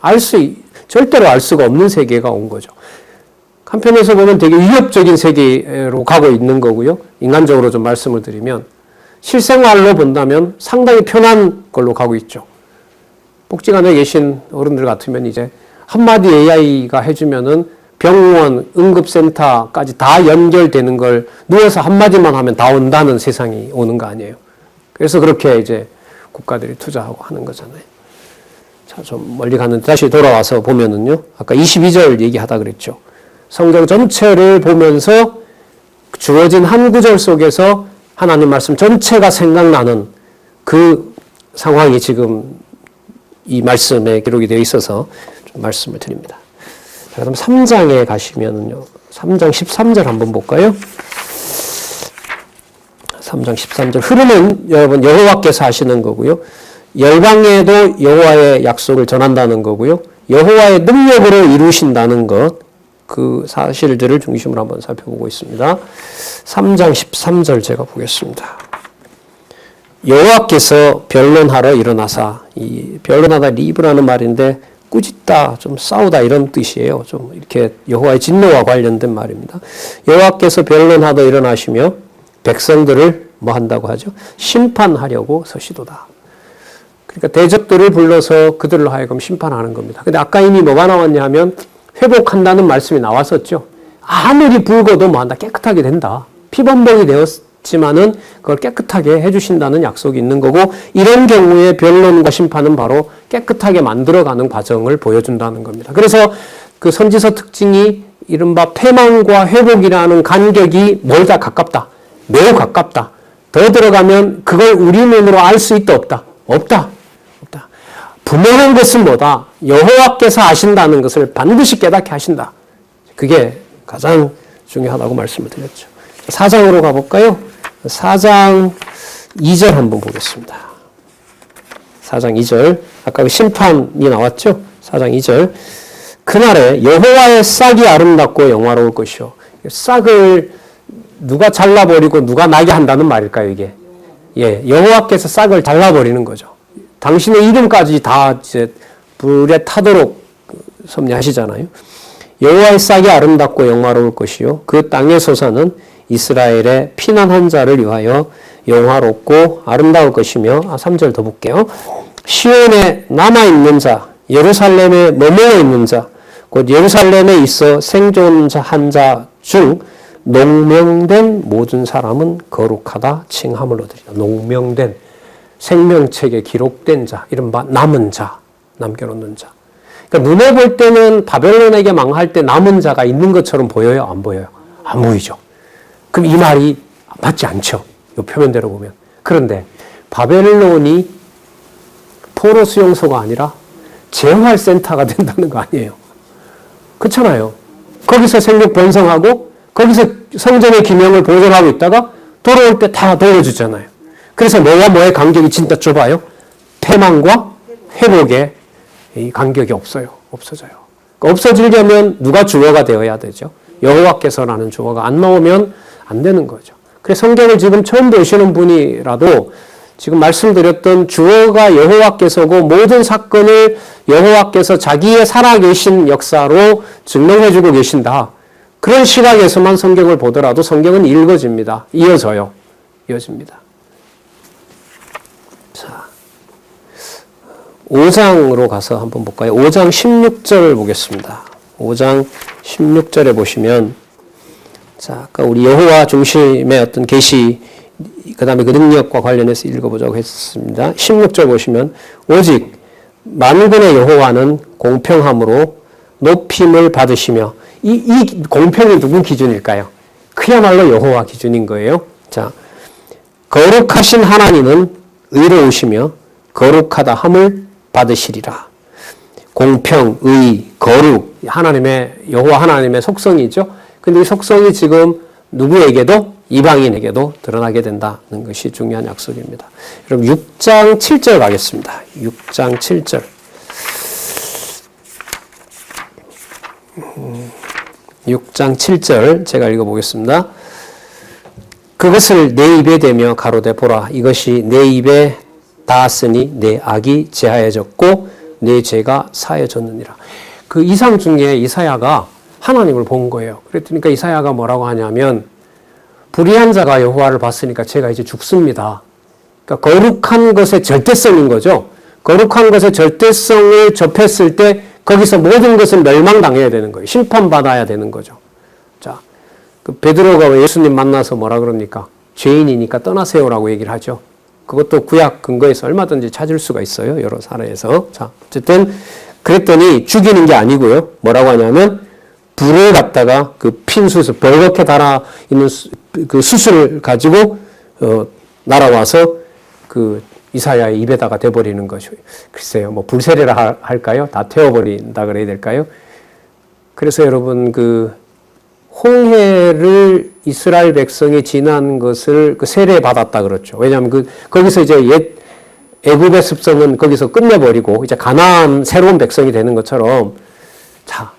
절대로 알 수가 없는 세계가 온 거죠. 한편에서 보면 되게 위협적인 세계로 가고 있는 거고요. 인간적으로 좀 말씀을 드리면 실생활로 본다면 상당히 편한 걸로 가고 있죠. 복지관에 계신 어른들 같으면 이제 한마디 AI가 해주면은 병원, 응급센터까지 다 연결되는 걸 누워서 한마디만 하면 다 온다는 세상이 오는 거 아니에요. 그래서 그렇게 이제 국가들이 투자하고 하는 거잖아요. 자, 좀 멀리 갔는데 다시 돌아와서 보면은요. 아까 22절 얘기하다 그랬죠. 성경 전체를 보면서 주어진 한 구절 속에서 하나님 말씀 전체가 생각나는 그 상황이 지금 이 말씀에 기록이 되어 있어서 좀 말씀을 드립니다. 자, 그럼 3장에 가시면은요. 3장 13절 한번 볼까요? 3장 13절. 흐름은 여러분 여호와께서 하시는 거고요. 열방에도 여호와의 약속을 전한다는 거고요. 여호와의 능력으로 이루신다는 것, 그 사실들을 중심으로 한번 살펴보고 있습니다. 3장 13절 제가 보겠습니다. 여호와께서 변론하러 일어나사, 이 변론하다 리브라는 말인데 꾸짖다, 좀 싸우다 이런 뜻이에요. 좀 이렇게 여호와의 진노와 관련된 말입니다. 여호와께서 변론하러 일어나시며 백성들을 뭐 한다고 하죠? 심판하려고 서시도다. 그러니까 대적들을 불러서 그들로 하여금 심판하는 겁니다. 근데 아까 이미 뭐가 나왔냐 하면 회복한다는 말씀이 나왔었죠. 아무리 붉어도 뭐 한다, 깨끗하게 된다. 피범벅이 되었지만은 그걸 깨끗하게 해주신다는 약속이 있는 거고, 이런 경우에 변론과 심판은 바로 깨끗하게 만들어가는 과정을 보여준다는 겁니다. 그래서 그 선지서 특징이 이른바 패망과 회복이라는 간격이 멀다, 가깝다. 매우 가깝다. 더 들어가면 그걸 우리 눈으로 알 수 있다, 없다? 없다. 없다. 분명한 것은 뭐다? 여호와께서 하신다는 것을 반드시 깨닫게 하신다. 그게 가장 중요하다고 말씀을 드렸죠. 4장으로 가볼까요? 4장 2절 한번 보겠습니다. 4장 2절. 아까 그 심판이 나왔죠? 4장 2절. 그날에 여호와의 싹이 아름답고 영화로울 것이요. 싹을 누가 잘라버리고 누가 나게 한다는 말일까요, 이게? 예, 여호와께서 싹을 잘라버리는 거죠. 당신의 이름까지 다 이제 불에 타도록 섭리하시잖아요. 여호와의 싹이 아름답고 영화로울 것이요. 그 땅의 소산은 이스라엘의 피난한 자를 위하여 영화롭고 아름다울 것이며, 3절 더 볼게요. 시온에 남아있는 자, 예루살렘에 머물러 있는 자, 곧 예루살렘에 있어 생존한 자 중 농명된 모든 사람은 거룩하다 칭함을 얻으리라. 농명된, 생명책에 기록된 자, 이른바 남은 자, 남겨놓는 자. 그러니까 눈에 볼 때는 바벨론에게 망할 때 남은 자가 있는 것처럼 보여요? 안 보여요? 안 보이죠. 그럼 이 말이 맞지 않죠. 이 표면대로 보면. 그런데 바벨론이 포로 수용소가 아니라 재활센터가 된다는 거 아니에요. 그렇잖아요. 거기서 생력 번성하고 거기서 성전의 기명을 보존하고 있다가 돌아올 때 다 돌려주잖아요. 그래서 뭐와 뭐의 간격이 진짜 좁아요? 패망과 회복의 이 간격이 없어요. 없어져요. 그러니까 없어지려면 누가 주어가 되어야 되죠. 여호와께서라는 주어가 안 나오면 안 되는 거죠. 그래서 성경을 지금 처음 보시는 분이라도 지금 말씀드렸던 주어가 여호와께서고 모든 사건을 여호와께서 자기의 살아계신 역사로 증명해주고 계신다. 그런 시각에서만 성경을 보더라도 성경은 읽어집니다. 이어져요. 이어집니다. 자, 5장으로 가서 한번 볼까요? 5장 16절 보겠습니다. 5장 16절에 보시면, 자, 아까 우리 여호와 중심의 어떤 계시, 그 다음에 그 능력과 관련해서 읽어보자고 했습니다. 16절 보시면, 오직 만군의 여호와는 공평함으로 높임을 받으시며, 이 공평이 누구 기준일까요? 그야말로 여호와 기준인 거예요. 자, 거룩하신 하나님은 의로우시며 거룩하다 함을 받으시리라. 공평, 의, 거룩, 하나님의, 여호와 하나님의 속성이죠. 근데 이 속성이 지금 누구에게도, 이방인에게도 드러나게 된다는 것이 중요한 약속입니다. 여러분 6장 7절 가겠습니다. 6장 7절. 6장 7절 제가 읽어보겠습니다. 그것을 내 입에 대며 가로되 보라, 이것이 내 입에 닿았으니 내 악이 제하여졌고 내 죄가 사해졌느니라. 그 이상 중에 이사야가 하나님을 본 거예요. 그랬더니까 이사야가 뭐라고 하냐면, 불의한 자가 여호와를 봤으니까 제가 이제 죽습니다. 그러니까 거룩한 것의 절대성인 거죠. 거룩한 것의 절대성을 접했을 때 거기서 모든 것은 멸망당해야 되는 거예요. 심판받아야 되는 거죠. 자, 그 베드로가 예수님 만나서 뭐라 그럽니까? 죄인이니까 떠나세요라고 얘기를 하죠. 그것도 구약 근거에서 얼마든지 찾을 수가 있어요. 여러 사례에서. 자, 어쨌든 그랬더니 죽이는 게 아니고요. 뭐라고 하냐면 불을 갖다가 그 핀 수술, 벌겋게 달아 있는 그 수술을 가지고 날아와서 그 이사야의 입에다가 대버리는 것이, 글쎄요, 뭐 불세례라 할까요? 다 태워버린다 그래야 될까요? 그래서 여러분 그 홍해를 이스라엘 백성이 지난 것을 그 세례 받았다 그렇죠. 왜냐하면 거기서 이제 옛 애굽의 습성은 거기서 끝내버리고 이제 가나안 새로운 백성이 되는 것처럼, 자,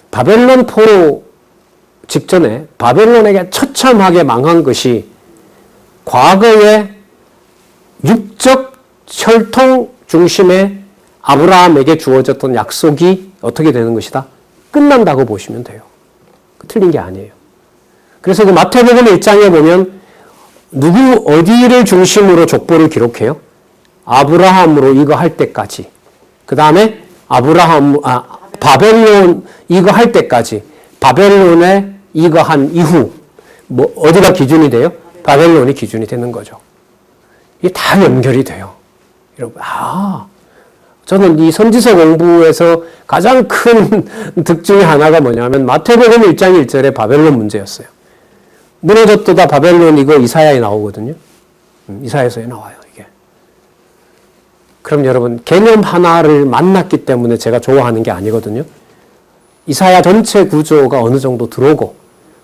바벨론 포로 직전에 바벨론에게 처참하게 망한 것이 과거에 육적 혈통 중심의 아브라함에게 주어졌던 약속이 어떻게 되는 것이다? 끝난다고 보시면 돼요. 틀린 게 아니에요. 그래서 그 마태복음 1장에 보면 누구 어디를 중심으로 족보를 기록해요? 아브라함으로 이거 할 때까지. 그 다음에 바벨론 이거 할 때까지. 바벨론에 이거 한 이후 뭐 어디가 기준이 돼요? 바벨론이 기준이 되는 거죠. 이게 다 연결이 돼요. 여러분, 저는 이 선지서 공부에서 가장 큰 득 중에 하나가 뭐냐면 마태복음 1장 1절에 바벨론 문제였어요. 무너졌도다 바벨론, 이거 이사야에 나오거든요. 이사야서에 나와요, 이게. 그럼 여러분, 개념 하나를 만났기 때문에 제가 좋아하는 게 아니거든요. 이사야 전체 구조가 어느 정도 들어오고,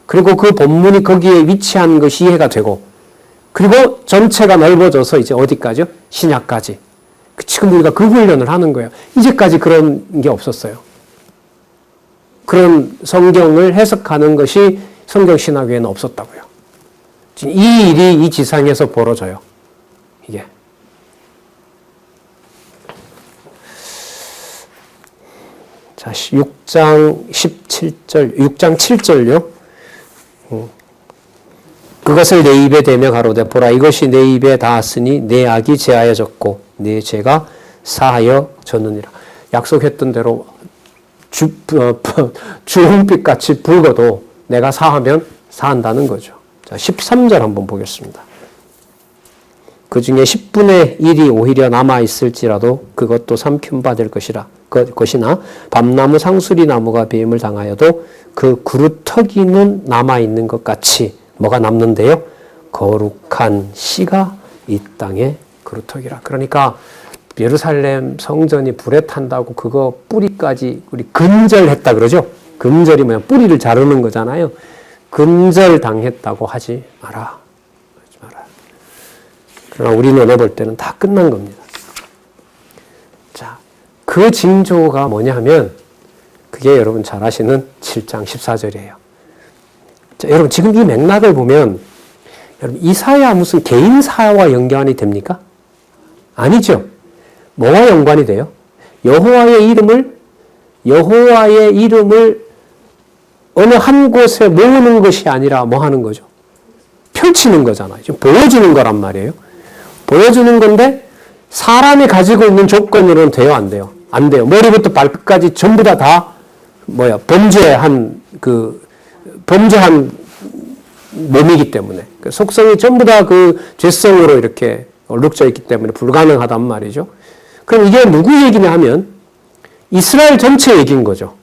그리고 그 본문이 거기에 위치한 것이 이해가 되고, 그리고 전체가 넓어져서 이제 어디까지요? 신약까지. 지금 우리가 그 훈련을 하는 거예요. 이제까지 그런 게 없었어요. 그런 성경을 해석하는 것이 성경신학에는 없었다고요. 지금 이 일이 이 지상에서 벌어져요. 이게. 자, 6장 17절, 6장 7절요. 그것을 내 입에 대며 가로되 보라, 이것이 내 입에 닿았으니 내 악이 제하여졌고 내 죄가 사하여졌느니라. 약속했던 대로 주홍빛같이 붉어도 내가 사하면 사한다는 거죠. 자, 13절 한번 보겠습니다. 그 중에 10분의 1이 오히려 남아있을지라도 그것도 삼킴 받을 것이나 밤나무 상수리 나무가 배임을 당하여도 그 구루터기는 남아있는 것 같이 뭐가 남는데요? 거룩한 씨가 이 땅에 그루터기라. 그러니까 예루살렘 성전이 불에 탄다고 그거 뿌리까지 우리 근절했다 그러죠? 근절이 뭐냐? 뿌리를 자르는 거잖아요. 근절 당했다고 하지 마라. 하지 마라. 그러나 우리 눈에 볼 때는 다 끝난 겁니다. 자, 그 징조가 뭐냐 하면 그게 여러분 잘 아시는 7장 14절이에요. 자, 여러분 지금 이 맥락을 보면 여러분 이사야 무슨 개인사와 연관이 됩니까? 아니죠. 뭐와 연관이 돼요? 여호와의 이름을 어느 한 곳에 모으는 것이 아니라 뭐 하는 거죠? 펼치는 거잖아요. 지금 보여주는 거란 말이에요. 보여주는 건데 사람이 가지고 있는 조건으로는 돼요, 안 돼요? 안 돼요. 머리부터 발끝까지 전부 다 범죄한 몸이기 때문에 그 속성이 전부 다 그 죄성으로 이렇게 얼룩져 있기 때문에 불가능하단 말이죠. 그럼 이게 누구 얘기냐 하면 이스라엘 전체 얘기인 거죠.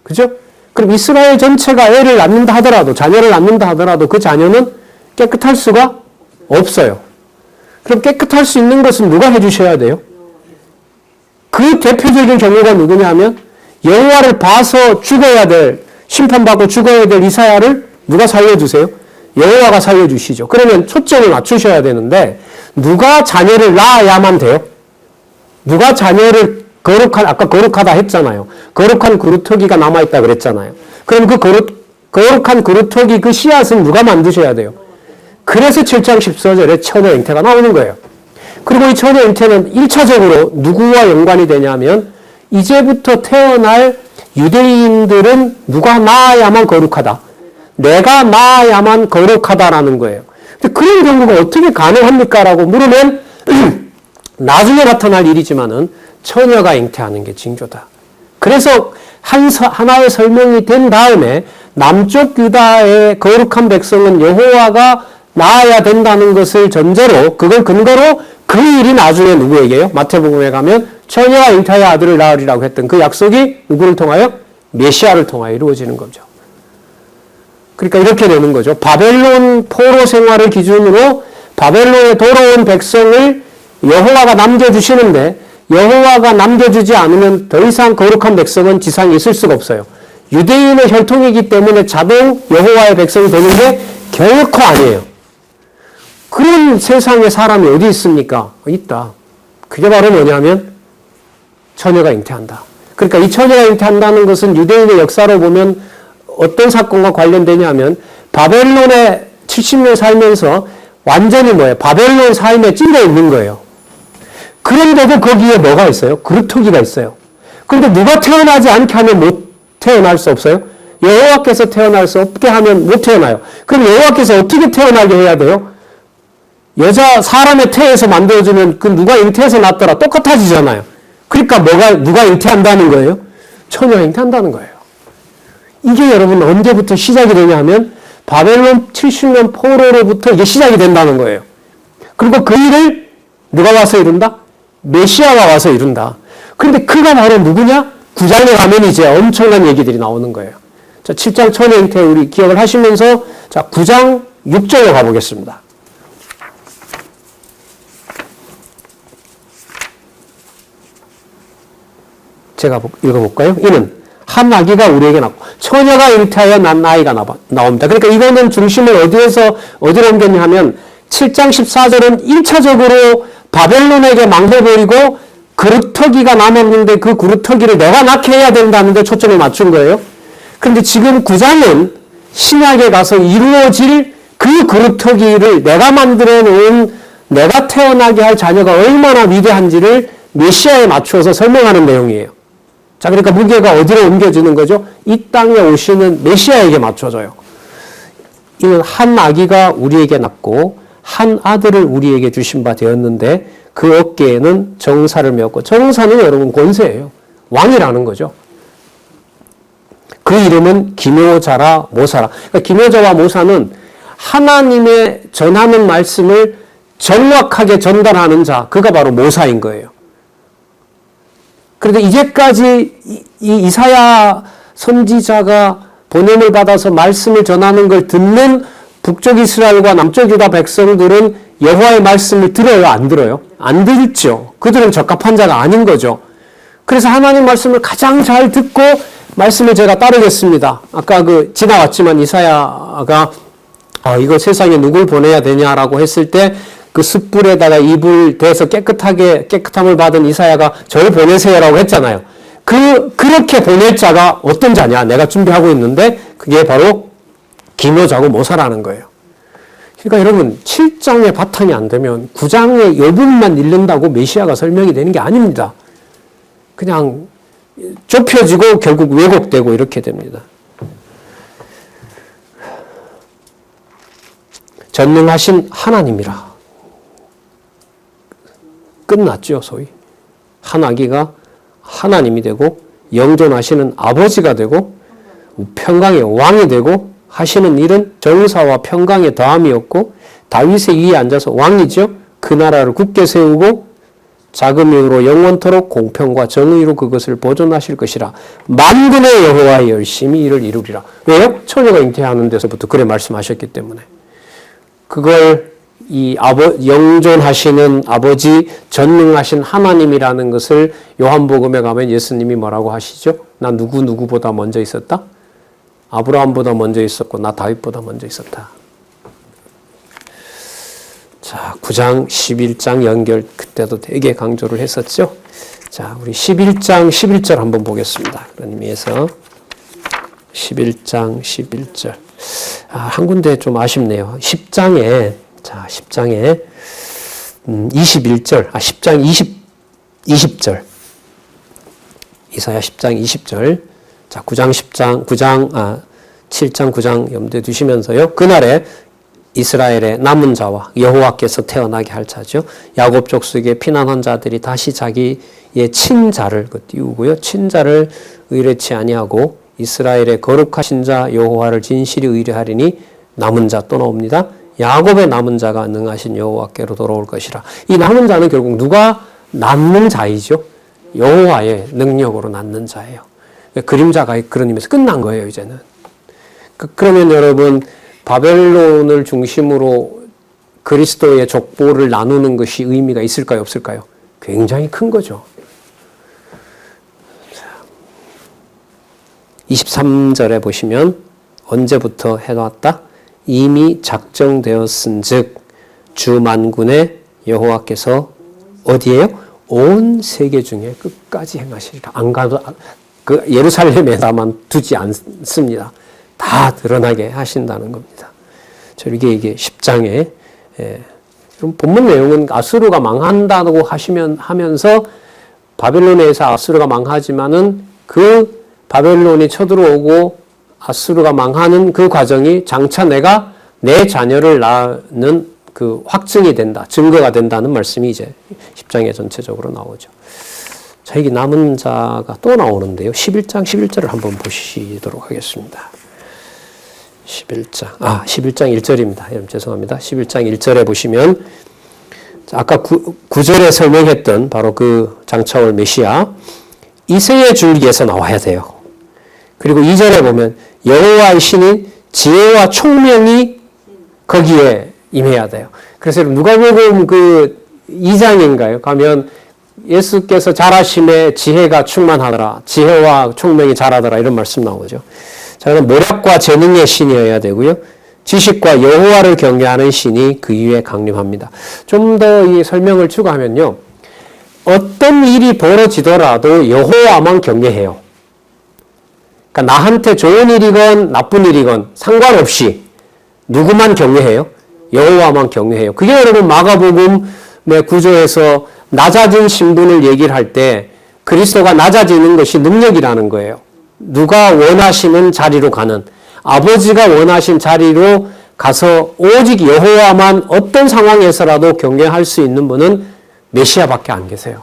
그죠? 그럼 이스라엘 전체가 애를 낳는다 하더라도, 자녀를 낳는다 하더라도 그 자녀는 깨끗할 수가 없어요. 그럼 깨끗할 수 있는 것은 누가 해주셔야 돼요? 그 대표적인 경우가 누구냐 하면 여호와를 봐서 죽어야 될, 심판받고 죽어야 될 이사야를 누가 살려주세요? 여호와가 살려주시죠. 그러면 초점을 맞추셔야 되는데 누가 자녀를 낳아야만 돼요? 누가 자녀를 아까 거룩하다 했잖아요. 거룩한 그루터기가 남아있다 그랬잖아요. 그럼 그 거룩한 그루터기 그 씨앗은 누가 만드셔야 돼요? 그래서 7장 14절에 처녀 잉태가 나오는 거예요. 그리고 이 처녀 잉태는 1차적으로 누구와 연관이 되냐면 이제부터 태어날 유대인들은 누가 낳아야만 거룩하다. 내가 낳아야만 거룩하다라는 거예요. 근데 그런 경우가 어떻게 가능합니까? 라고 물으면 나중에 나타날 일이지만은 처녀가 잉태하는 게 징조다. 그래서 하나의 설명이 된 다음에 남쪽 유다의 거룩한 백성은 여호와가 낳아야 된다는 것을 전제로 그걸 근거로 그 일이 나중에 누구에게요? 마태복음에 가면 처녀가 잉태하여 아들을 낳으리라고 했던 그 약속이 누구를 통하여? 메시아를 통하여 이루어지는 거죠. 그러니까 이렇게 되는 거죠. 바벨론 포로 생활을 기준으로 바벨론에 돌아온 백성을 여호와가 남겨주시는데 여호와가 남겨주지 않으면 더 이상 거룩한 백성은 지상에 있을 수가 없어요. 유대인의 혈통이기 때문에 자동 여호와의 백성이 되는 게 결코 아니에요. 그런 세상에 사람이 어디 있습니까? 있다. 그게 바로 뭐냐면 처녀가 잉태한다. 그러니까 이 처녀가 잉태한다는 것은 유대인의 역사로 보면 어떤 사건과 관련되냐면 바벨론에 70년 살면서 완전히 바벨론 삶에 찔려 있는 거예요. 그런데도 거기에 뭐가 있어요? 그루터기가 있어요. 그런데 누가 태어나지 않게 하면 못 태어날 수 없어요? 여호와께서 태어날 수 없게 하면 못 태어나요. 그럼 여호와께서 어떻게 태어나게 해야 돼요? 여자 사람의 태에서 만들어주면 그 누가 잉태해서 낳더라 똑같아지잖아요. 그러니까 누가 잉태한다는 거예요? 처녀가 잉태한다는 거예요. 이게 여러분 언제부터 시작이 되냐면 바벨론 70년 포로로부터 이게 시작이 된다는 거예요. 그리고 그 일을 누가 와서 이룬다? 메시아가 와서 이룬다. 그런데 그가 바로 누구냐? 9장에 가면 이제 엄청난 얘기들이 나오는 거예요. 자, 7장 처녀 잉태 우리 기억을 하시면서 자, 9장 6절로 가보겠습니다. 제가 읽어볼까요? 이는 한 아기가 우리에게 낳고 처녀가 잉태하여 난 아이가 나옵니다. 그러니까 이거는 중심을 어디로 옮겼냐 하면 7장 14절은 1차적으로 바벨론에게 망해버리고 그루터기가 남았는데 그 그루터기를 내가 낳게 해야 된다는 데 초점을 맞춘 거예요. 그런데 지금 9장은 신약에 가서 이루어질 그 그루터기를 내가 만들어 놓은 내가 태어나게 할 자녀가 얼마나 위대한지를 메시아에 맞추어서 설명하는 내용이에요. 자, 그러니까 무게가 어디로 옮겨지는 거죠? 이 땅에 오시는 메시아에게 맞춰져요. 이는 한 아기가 우리에게 낳고 한 아들을 우리에게 주신 바 되었는데 그 어깨에는 정사를 메었고, 정사는 여러분 권세예요. 왕이라는 거죠. 그 이름은 기묘자라 모사라. 그러니까 기묘자와 모사는 하나님의 전하는 말씀을 정확하게 전달하는 자, 그가 바로 모사인 거예요. 그런데 이제까지 이 이사야 선지자가 보냄을 받아서 말씀을 전하는 걸 듣는 북쪽 이스라엘과 남쪽 유다 백성들은 여호와의 말씀을 들어요? 안 들어요? 안 듣죠. 그들은 적합한 자가 아닌 거죠. 그래서 하나님 말씀을 가장 잘 듣고 말씀을 제가 따르겠습니다. 아까 지나왔지만 이사야가 이거 세상에 누굴 보내야 되냐라고 했을 때 그 숯불에다가 이불 대서 깨끗함을 받은 이사야가 저를 보내세요라고 했잖아요. 그렇게 보낼 자가 어떤 자냐? 내가 준비하고 있는데 그게 바로 기묘자고 모사라는 거예요. 그러니까 여러분 7장의 바탕이 안 되면 9장의 여부분만 읽는다고 메시아가 설명이 되는 게 아닙니다. 그냥 좁혀지고 결국 왜곡되고 이렇게 됩니다. 전능하신 하나님이라. 끝났죠, 소위. 하나기가 하나님이 되고 영존하시는 아버지가 되고 평강의 왕이 되고 하시는 일은 정사와 평강의 더함이었고 다윗의 위에 앉아서 왕이죠. 그 나라를 굳게 세우고 자금으로 영원토록 공평과 정의로 그것을 보존하실 것이라. 만군의 여호와의 열심히 이를 이루리라. 왜요? 처녀가 잉태하는 데서부터 그래 말씀하셨기 때문에. 그걸 영존하시는 아버지, 전능하신 하나님이라는 것을 요한복음에 가면 예수님이 뭐라고 하시죠? 나 누구보다 먼저 있었다? 아브라함보다 먼저 있었고 나 다윗보다 먼저 있었다. 자, 9장, 11장 연결 그때도 되게 강조를 했었죠. 자, 우리 11장 11절 한번 보겠습니다. 그런 의미에서 11장 11절. 한 군데 좀 아쉽네요. 10장에 21절, 10장 20절. 이사야 10장 20절. 자, 7장, 9장 염두에 두시면서요. 그날에 이스라엘의 남은 자와 여호와께서 태어나게 할 자죠. 야곱 족속의 피난한 자들이 다시 자기의 친자를 띄우고요. 친자를 의뢰치 아니하고 이스라엘의 거룩하신 자 여호와를 진실히 의뢰하리니 남은 자 또 나옵니다. 야곱의 남은 자가 능하신 여호와께로 돌아올 것이라. 이 남은 자는 결국 누가 낳는 자이죠? 여호와의 능력으로 낳는 자예요. 그림자가 그런 의미에서 끝난 거예요, 이제는. 그러면 여러분, 바벨론을 중심으로 그리스도의 족보를 나누는 것이 의미가 있을까요, 없을까요? 굉장히 큰 거죠. 23절에 보시면 언제부터 해놨다? 이미 작정되었은즉 주 만군의 여호와께서 어디에요? 온 세계 중에 끝까지 행하시리라. 안 가도 그 예루살렘에다만 두지 않습니다. 다 드러나게 하신다는 겁니다. 이게 10장에 본문 내용은 아수르가 망한다고 하면서 바벨론에서 아수르가 망하지만은 그 바벨론이 쳐들어오고 아수르가 망하는 그 과정이 장차 내가 내 자녀를 낳는 그 확증이 된다, 증거가 된다는 말씀이 이제 10장에 전체적으로 나오죠. 자, 여기 남은 자가 또 나오는데요. 11장 11절을 한번 보시도록 하겠습니다. 11장 1절입니다. 여러분 죄송합니다. 11장 1절에 보시면 아까 9절에 설명했던 바로 그 장차 올 메시아 이새의 줄기에서 나와야 돼요. 그리고 2절에 보면 여호와의 신인 지혜와 총명이 거기에 임해야 돼요. 그래서 누가복음 그 2장인가요? 가면 예수께서 잘하심에 지혜가 충만하더라. 지혜와 총명이 잘하더라. 이런 말씀 나오죠. 자, 그럼 모략과 재능의 신이어야 되고요. 지식과 여호와를 경외하는 신이 그 위에 강림합니다. 좀 더 이 설명을 추가하면요. 어떤 일이 벌어지더라도 여호와만 경외해요. 그러니까 나한테 좋은 일이건 나쁜 일이건 상관없이 누구만 경외해요? 여호와만 경외해요. 그게 여러분 마가복음의 구조에서 낮아진 신분을 얘기를 할 때 그리스도가 낮아지는 것이 능력이라는 거예요. 누가 원하시는 자리로 가는, 아버지가 원하신 자리로 가서 오직 여호와만 어떤 상황에서라도 경외할 수 있는 분은 메시아밖에 안 계세요.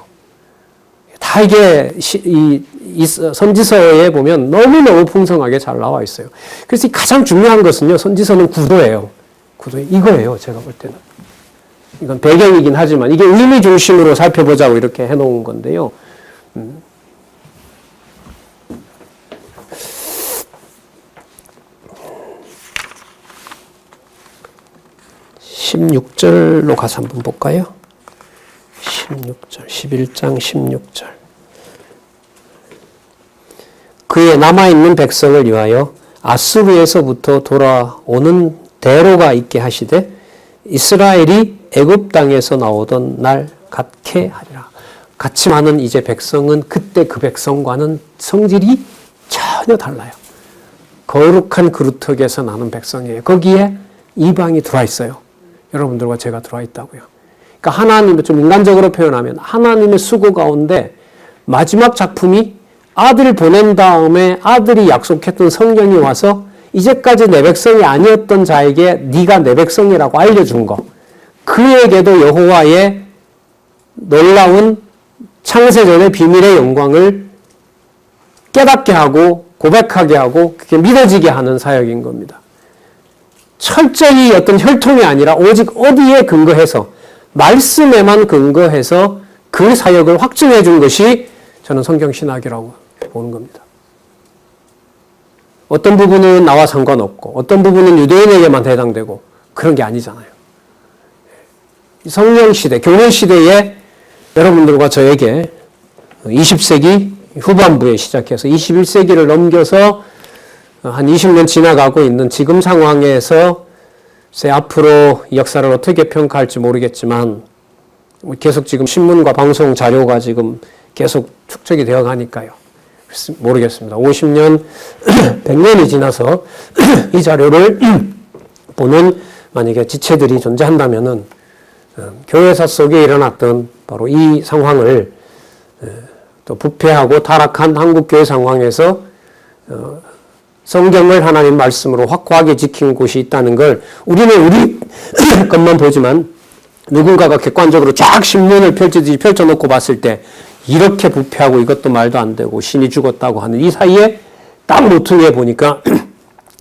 다 이게 이 선지서에 보면 너무너무 풍성하게 잘 나와 있어요. 그래서 가장 중요한 것은요, 선지서는 구도예요. 이거예요, 제가 볼 때는. 이건 배경이긴 하지만 이게 의미 중심으로 살펴보자고 이렇게 해놓은 건데요. 16절로 가서 한번 볼까요? 16절, 11장 16절. 그의 남아있는 백성을 위하여 아수르에서부터 돌아오는 대로가 있게 하시되 이스라엘이 애굽 땅에서 나오던 날 같게 하리라. 같이 많은 이제 백성은 그때 그 백성과는 성질이 전혀 달라요. 거룩한 그루터기에서 나는 백성이에요. 거기에 이방이 들어와 있어요. 여러분들과 제가 들어와 있다고요. 그러니까 하나님의, 좀 인간적으로 표현하면 하나님의 수고 가운데 마지막 작품이 아들을 보낸 다음에 아들이 약속했던 성령이 와서 이제까지 내 백성이 아니었던 자에게 네가 내 백성이라고 알려준 거. 그에게도 여호와의 놀라운 창세전의 비밀의 영광을 깨닫게 하고 고백하게 하고 그게 믿어지게 하는 사역인 겁니다. 철저히 어떤 혈통이 아니라 오직 어디에 근거해서 말씀에만 근거해서 그 사역을 확증해 준 것이 저는 성경신학이라고 보는 겁니다. 어떤 부분은 나와 상관없고 어떤 부분은 유대인에게만 해당되고 그런 게 아니잖아요. 성령시대, 교회시대에 여러분들과 저에게 20세기 후반부에 시작해서 21세기를 넘겨서 한 20년 지나가고 있는 지금 상황에서 앞으로 역사를 어떻게 평가할지 모르겠지만 계속 지금 신문과 방송 자료가 지금 계속 축적이 되어 가니까요. 모르겠습니다. 50년, 100년이 지나서 이 자료를 보는 만약에 지체들이 존재한다면은 교회사 속에 일어났던 바로 이 상황을 또 부패하고 타락한 한국교회 상황에서 성경을 하나님 말씀으로 확고하게 지킨 곳이 있다는 걸 우리는 우리 것만 보지만 누군가가 객관적으로 쫙 신문을 펼쳐놓고 봤을 때 이렇게 부패하고 이것도 말도 안 되고 신이 죽었다고 하는 이 사이에 딱 모퉁이에 보니까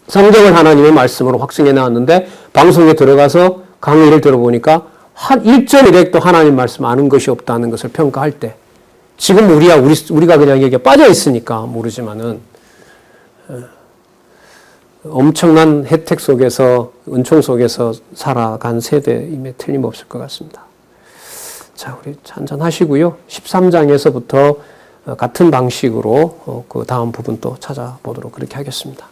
성경을 하나님의 말씀으로 확증해 나왔는데 방송에 들어가서 강의를 들어보니까 한 1.1핵도 하나님 말씀 아는 것이 없다는 것을 평가할 때 지금 우리가 그냥 여기에 빠져 있으니까 모르지만은 엄청난 혜택 속에서 은총 속에서 살아간 세대임에 틀림없을 것 같습니다. 자, 우리 한잔 하시고요. 13장에서부터 같은 방식으로 그 다음 부분 또 찾아보도록 그렇게 하겠습니다.